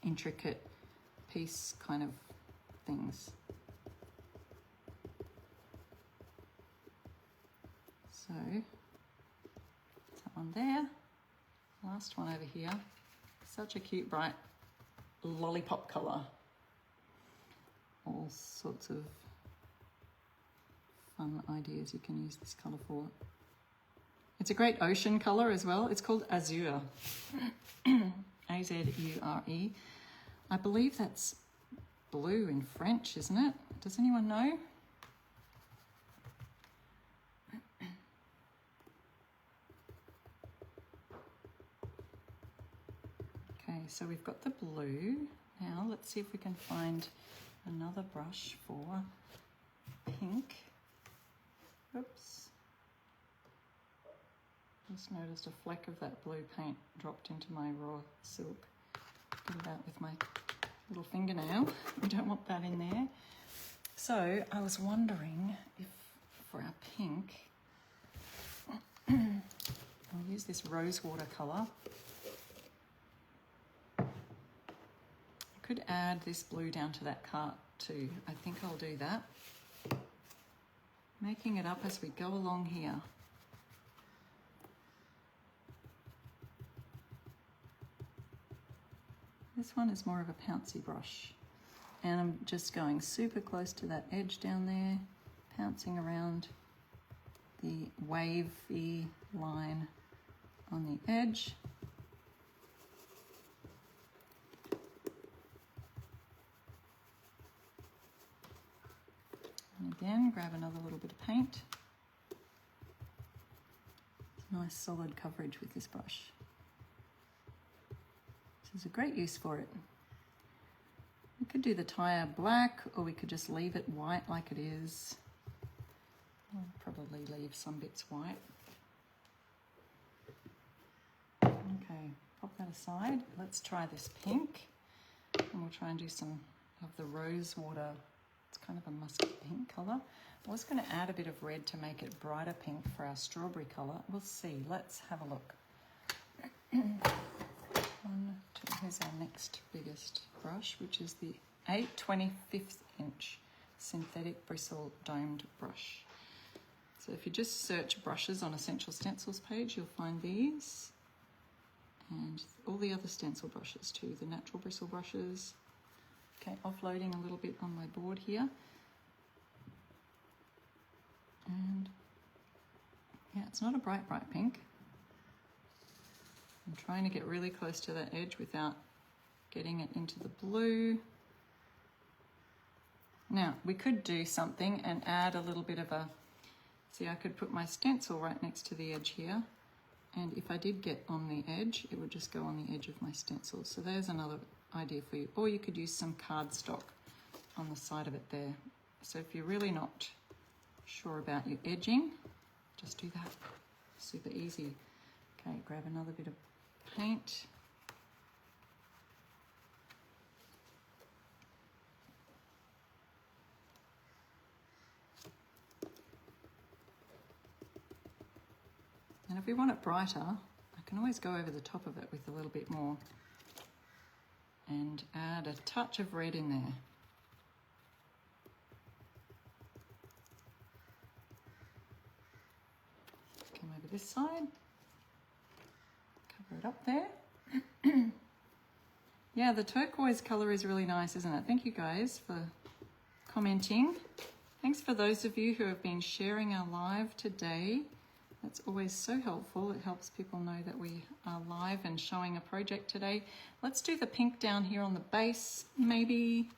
intricate piece kind of things. So, that one there, last one over here, such a cute bright lollipop colour. All sorts of fun ideas you can use this colour for. It's a great ocean colour as well. It's called Azure, A-Z-U-R-E. I believe that's blue in French, isn't it? Does anyone know? Okay, so we've got the blue. Now let's see if we can find another brush for pink. Oops. Just noticed a fleck of that blue paint dropped into my raw silk. Get it out with my little fingernail. We don't want that in there. So I was wondering if for our pink, I'll use this rose water colour. Could add this blue down to that cart too. I think I'll do that. Making it up as we go along here. This one is more of a pouncy brush, and I'm just going super close to that edge down there, pouncing around the wavy line on the edge. And again, grab another little bit of paint. Nice solid coverage with this brush. This is a great use for it. We could do the tire black, or we could just leave it white like it is. I'll probably leave some bits white. Okay, pop that aside. Let's try this pink, and we'll try and do some of the rose water. It's kind of a musky pink colour. I was going to add a bit of red to make it brighter pink for our strawberry colour. We'll see. Let's have a look. Here's our next biggest brush, which is the 8/25 inch synthetic bristle domed brush. So if you just search brushes on Essential Stencils page, you'll find these and all the other stencil brushes too, the natural bristle brushes. Okay, offloading a little bit on my board here. And yeah, it's not a bright pink. I'm trying to get really close to that edge without getting it into the blue. Now, we could do something and add a little bit of a, see, I could put my stencil right next to the edge here, and if I did get on the edge, it would just go on the edge of my stencil. So there's another idea for you. Or you could use some cardstock on the side of it there. So if you're really not sure about your edging, just do that. Super easy. Okay, grab another bit of paint. And if we want it brighter, I can always go over the top of it with a little bit more and add a touch of red in there. Come over this side, cover it up there. Yeah, the turquoise colour is really nice, isn't it? Thank you guys for commenting. Thanks for those of you who have been sharing our live today. That's always so helpful. It helps people know that we are live and showing a project today. Let's do the pink down here on the base, maybe.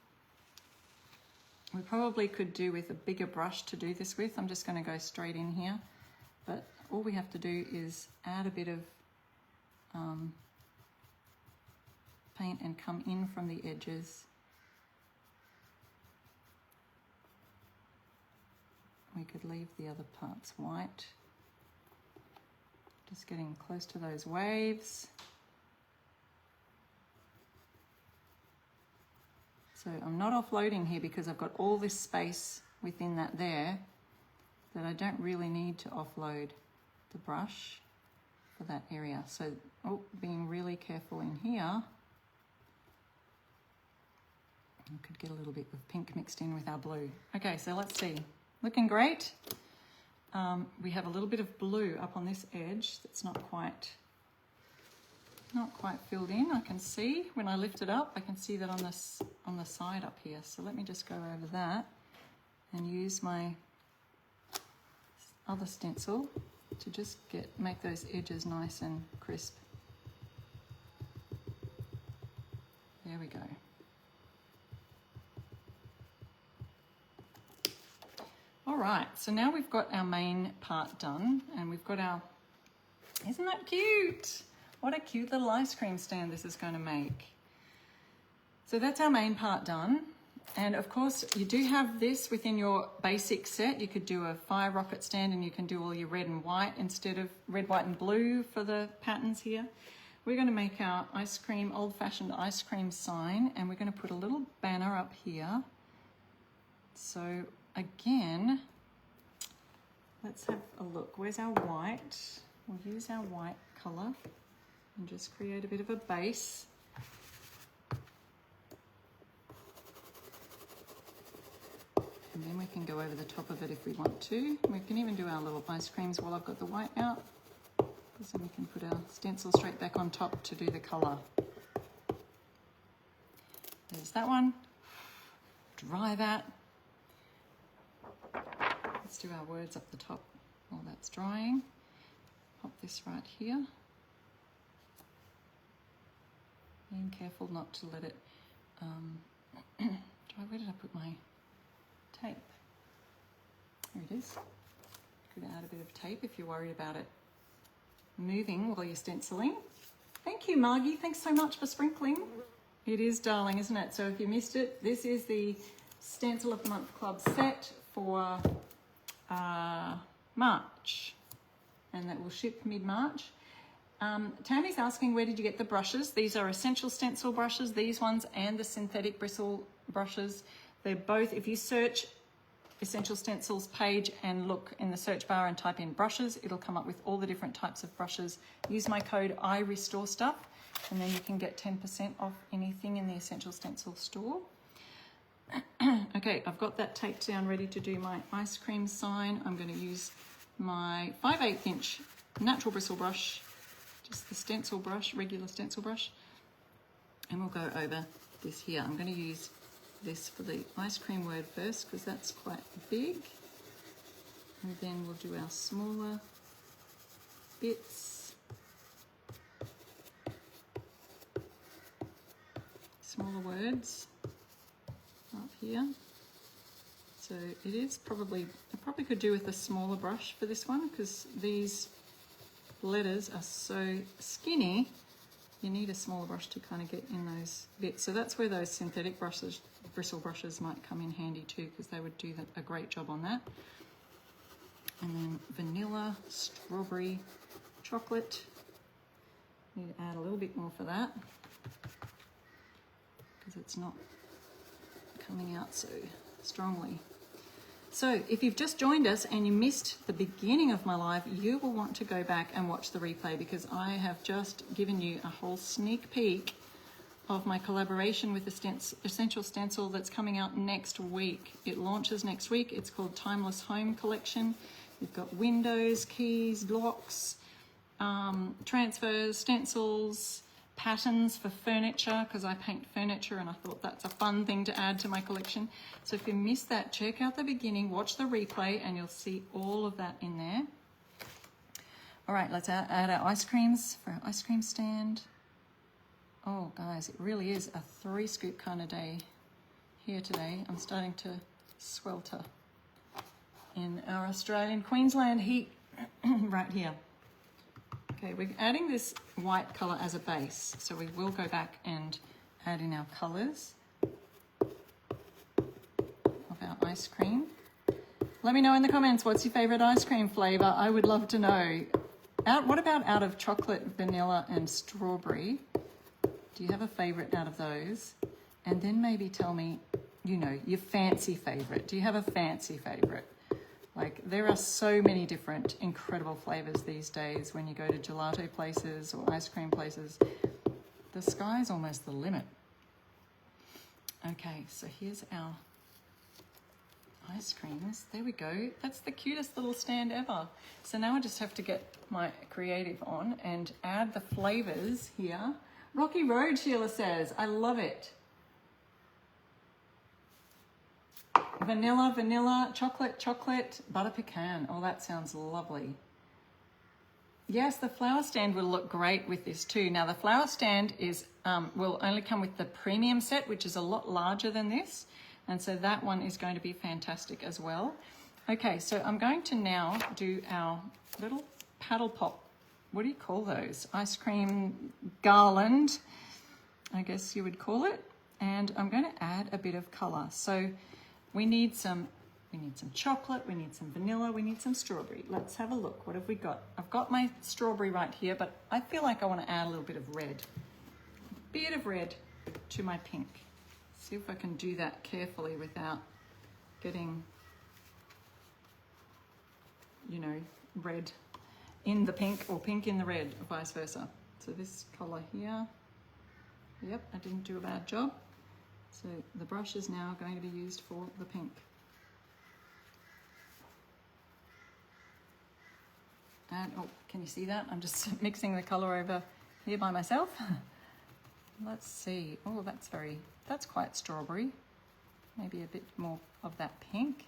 We probably could do with a bigger brush to do this with. I'm just going to go straight in here. But all we have to do is add a bit of paint and come in from the edges. We could leave the other parts white. Just getting close to those waves. So I'm not offloading here because I've got all this space within that there that I don't really need to offload the brush for that area. So being really careful in here. I could get a little bit of pink mixed in with our blue. Okay, so let's see. Looking great. We have a little bit of blue up on this edge that's not quite filled in. I can see when I lift it up, I can see that on the side up here. So let me just go over that and use my other stencil to just make those edges nice and crisp. There we go. All right, so now we've got our main part done and we've got our, isn't that cute? What a cute little ice cream stand this is going to make. So that's our main part done. And of course you do have this within your basic set. You could do a fire rocket stand and you can do all your red and white instead of red, white and blue for the patterns here. We're going to make our ice cream, old-fashioned ice cream sign, and we're going to put a little banner up here. So again, let's have a look. Where's our white? We'll use our white colour and just create a bit of a base. And then we can go over the top of it if we want to. We can even do our little ice creams while I've got the white out. Because then we can put our stencil straight back on top to do the colour. There's that one. Dry that. Let's do our words up the top while that's drying. Pop this right here. Being careful not to let it, where did I put my tape? Here it is. Could add a bit of tape if you're worried about it moving while you're stenciling. Thank you, Margie. Thanks so much for sprinkling. It is darling, isn't it? So if you missed it, this is the Stencil of the Month Club set for March, and that will ship mid-March. Tammy's asking, where did you get the brushes? These are Essential Stencil brushes, these ones, and the synthetic bristle brushes. They're both, if you search Essential Stencils page and look in the search bar and type in brushes, it'll come up with all the different types of brushes. Use my code IRESTORESTUFF, and then you can get 10% off anything in the Essential Stencil store. Okay, I've got that taped down, ready to do my ice cream sign. I'm going to use my 5/8 inch natural bristle brush, just the stencil brush, regular stencil brush, and we'll go over this here. I'm going to use this for the ice cream word first because that's quite big, and then we'll do our smaller bits, smaller words up here. So it is probably, I probably could do with a smaller brush for this one because these letters are so skinny, you need a smaller brush to kind of get in those bits. So that's where those synthetic brushes, bristle brushes, might come in handy too, because they would do a great job on that. And then vanilla, strawberry, chocolate. Need to add a little bit more for that because it's not coming out so strongly. So if you've just joined us and you missed the beginning of my live, you will want to go back and watch the replay because I have just given you a whole sneak peek of my collaboration with the Essential Stencil that's coming out next week. It launches next week. It's called Timeless Home Collection. You've got windows, keys, locks, transfers, stencils, patterns for furniture, because I paint furniture and I thought that's a fun thing to add to my collection. So if you missed that, check out the beginning, watch the replay, and you'll see all of that in there. All right, let's add our ice creams for our ice cream stand. Oh guys, it really is a 3-scoop kind of day here today. I'm starting to swelter in our Australian Queensland heat right here. Okay, we're adding this white colour as a base, so we will go back and add in our colours of our ice cream. Let me know in the comments, what's your favourite ice cream flavour? I would love to know. What about out of chocolate, vanilla and strawberry? Do you have a favourite out of those? And then maybe tell me, you know, your fancy favourite. Do you have a fancy favourite? Like, there are so many different incredible flavours these days when you go to gelato places or ice cream places. The sky's almost the limit. Okay, so here's our ice creams. There we go. That's the cutest little stand ever. So now I just have to get my creative on and add the flavours here. Rocky Road, Sheila says. I love it. Vanilla, vanilla, chocolate, chocolate, butter pecan. Oh, that sounds lovely. Yes, the flower stand will look great with this too. Now the flower stand is will only come with the premium set, which is a lot larger than this. And so that one is going to be fantastic as well. Okay, so I'm going to now do our little paddle pop. What do you call those? Ice cream garland, I guess you would call it. And I'm going to add a bit of color. So we need some chocolate, we need some vanilla, we need some strawberry. Let's have a look. What have we got? I've got my strawberry right here, but I feel like I want to add a little bit of red. A bit of red to my pink. See if I can do that carefully without getting, you know, red in the pink or pink in the red, or vice versa. So this color here, yep, I didn't do a bad job. So the brush is now going to be used for the pink. And, oh, can you see that? I'm just mixing the color over here by myself. Let's see. Oh, that's quite strawberry. Maybe a bit more of that pink.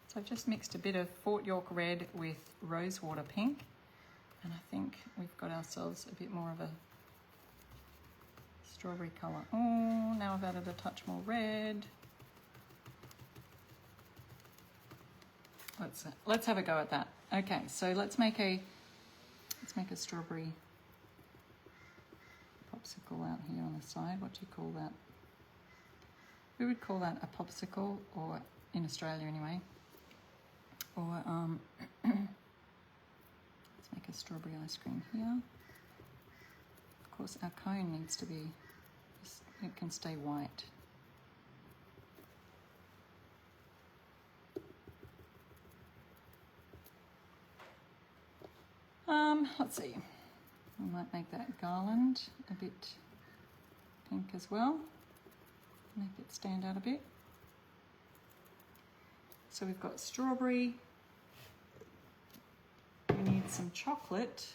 So I've just mixed a bit of Fort York red with rosewater pink. And I think we've got ourselves a bit more of a strawberry colour. Oh, now I've added a touch more red. Let's have a go at that. Okay, so let's make a strawberry popsicle out here on the side. What do you call that? We would call that a popsicle, or in Australia anyway. Or let's make a strawberry ice cream here. Of course, our cone needs to be, it can stay white. Let's see. We might make that garland a bit pink as well. Make it stand out a bit. So we've got strawberry. We need some chocolate.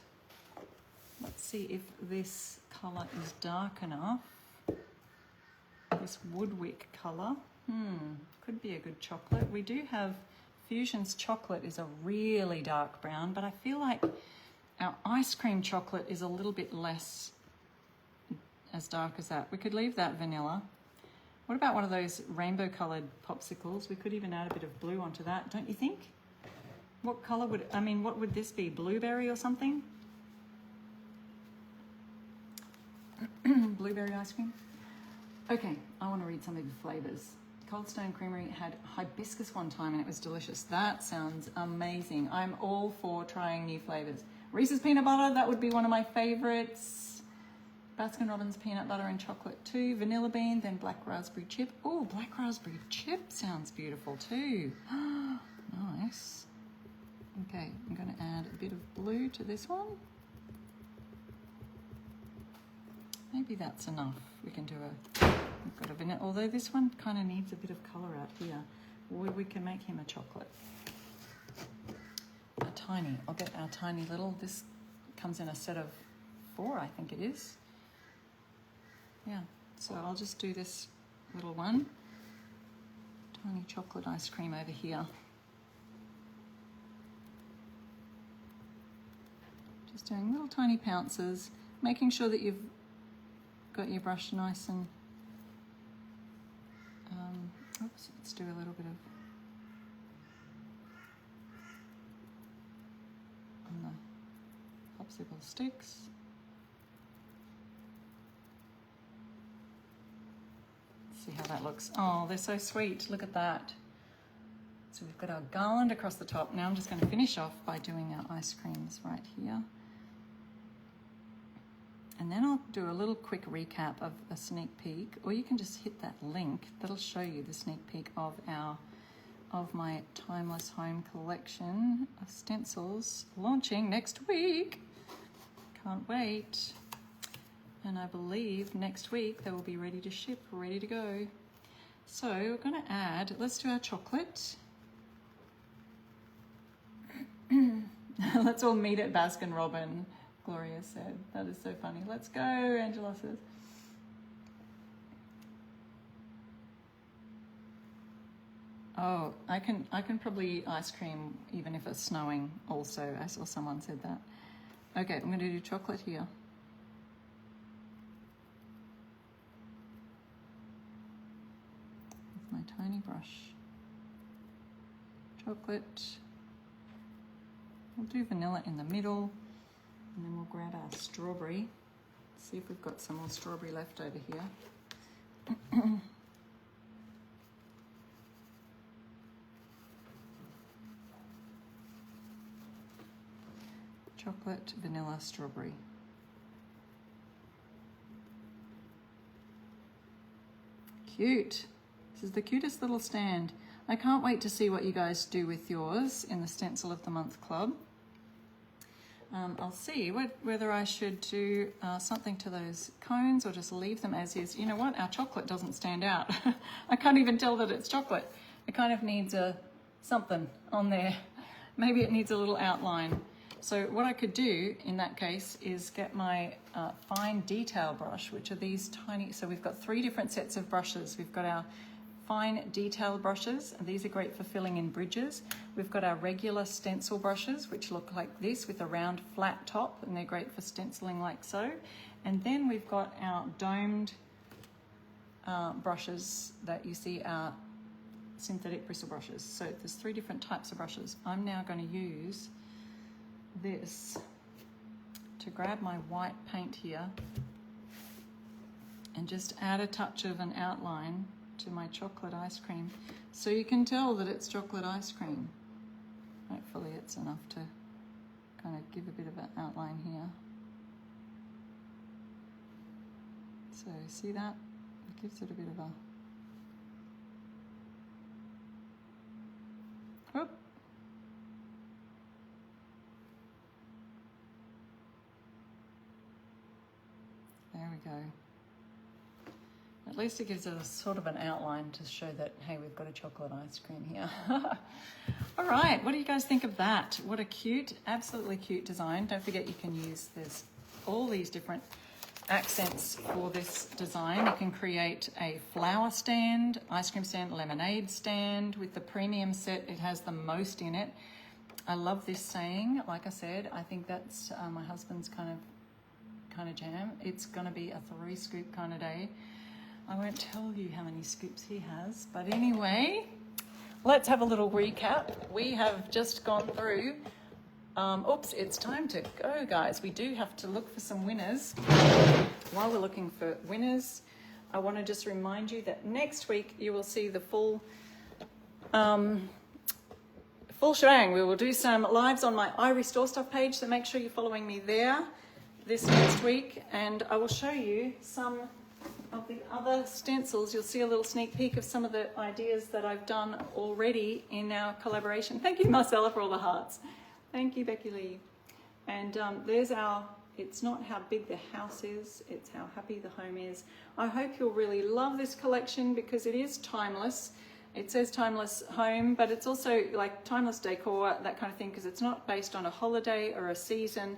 Let's see if this colour is dark enough. This Woodwick colour. Could be a good chocolate. We do have Fusion's chocolate is a really dark brown, but I feel like our ice cream chocolate is a little bit less as dark as that. We could leave that vanilla. What about one of those rainbow coloured popsicles? We could even add a bit of blue onto that, don't you think? What colour would, what would this be? Blueberry or something? Blueberry ice cream? Okay, I want to read some of the flavours. Cold Stone Creamery had hibiscus one time and it was delicious. That sounds amazing. I'm all for trying new flavours. Reese's peanut butter, that would be one of my favourites. Baskin Robbins peanut butter and chocolate too. Vanilla bean, then black raspberry chip. Oh, black raspberry chip sounds beautiful too. Nice. Okay, I'm going to add a bit of blue to this one. Maybe that's enough. We can do we've got a vanilla, although this one kind of needs a bit of colour out here. We can make him a chocolate. I'll get our tiny little, this comes in a set of 4, I think it is. Yeah, so I'll just do this little one. Tiny chocolate ice cream over here. Just doing little tiny pounces, making sure that you've got your brush nice and, oops, let's do a little bit of, on the popsicle sticks. See how that looks. Oh, they're so sweet. Look at that. So we've got our garland across the top. Now I'm just going to finish off by doing our ice creams right here. And then I'll do a little quick recap of a sneak peek, or you can just hit that link. That'll show you the sneak peek of my Timeless Home collection of stencils launching next week. Can't wait. And I believe next week they will be ready to ship, ready to go. So we're going to add, let's do our chocolate. Let's all meet at Baskin Robbins, Gloria said. That is so funny. Let's go, Angela says. Oh, I can probably eat ice cream even if it's snowing also. I saw someone said that. Okay, I'm going to do chocolate here. My tiny brush. Chocolate. We'll do vanilla in the middle, and then we'll grab our strawberry. See if we've got some more strawberry left over here. Chocolate, vanilla, strawberry. Cute. This is the cutest little stand. I can't wait to see what you guys do with yours in the Stencil of the Month Club. I'll see whether I should do something to those cones or just leave them as is. You know what? Our chocolate doesn't stand out. I can't even tell that it's chocolate. It kind of needs something on there. Maybe it needs a little outline. So what I could do in that case is get my fine detail brush, which are these tiny, so we've got 3 different sets of brushes. We've got our fine detail brushes, and these are great for filling in bridges. We've got our regular stencil brushes, which look like this with a round flat top, and they're great for stenciling like so. And then we've got our domed brushes that you see are synthetic bristle brushes. So there's 3 different types of brushes. I'm now going to use this to grab my white paint here and just add a touch of an outline to my chocolate ice cream, so you can tell that it's chocolate ice cream. Hopefully it's enough to kind of give a bit of an outline here. So see that? It gives it a bit of a... Whoop. There we go. At least it gives it a sort of an outline to show that, hey, we've got a chocolate ice cream here. All right, what do you guys think of that? What a cute, absolutely cute design. Don't forget you can use, there's all these different accents for this design. You can create a flower stand, ice cream stand, lemonade stand. With the premium set, it has the most in it. I love this saying. Like I said, I think that's my husband's kind of jam. It's gonna be a 3-scoop kind of day. I won't tell you how many scoops he has, but anyway, let's have a little recap. We have just gone through, oops, it's time to go, guys. We do have to look for some winners. While we're looking for winners, I want to just remind you that next week you will see the full shebang. We will do some lives on my I Restore Stuff page, so make sure you're following me there this next week, and I will show you some of the other stencils. You'll see a little sneak peek of some of the ideas that I've done already in our collaboration. Thank you, Marcella, for all the hearts. Thank you, Becky Lee. And there's our, it's not how big the house is, it's how happy the home is. I hope you'll really love this collection because it is timeless. It says timeless home, but it's also like timeless decor, that kind of thing, because it's not based on a holiday or a season.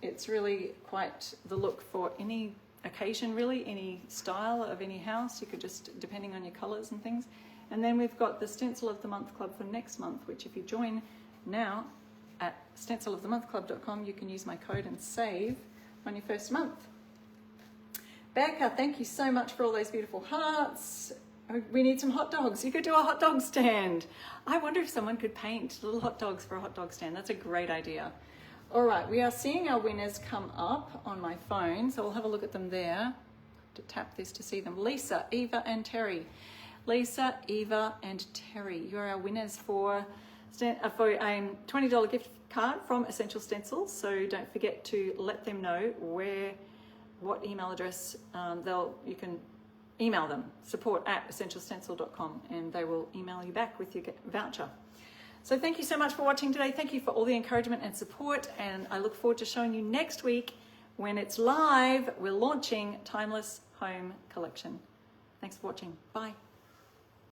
It's really quite the look for any occasion, really, any style of any house. You could just, depending on your colors and things. And then we've got the Stencil of the Month Club for next month, which if you join now at stencilofthemonthclub.com, you can use my code and save on your first month. Becca, thank you so much for all those beautiful hearts. We need some hot dogs. You could do a hot dog stand. I wonder if someone could paint little hot dogs for a hot dog stand. That's a great idea. All right, we are seeing our winners come up on my phone, so we'll have a look at them there. To tap this to see them. Lisa, Eva, and Terry. Lisa, Eva, and Terry, you're our winners for a $20 gift card from Essential Stencils. So don't forget to let them know what email address you can email them, support@essentialstencil.com, and they will email you back with your voucher. So thank you so much for watching today. Thank you for all the encouragement and support, and I look forward to showing you next week when it's live. We're launching Timeless Home Collection. Thanks for watching. Bye.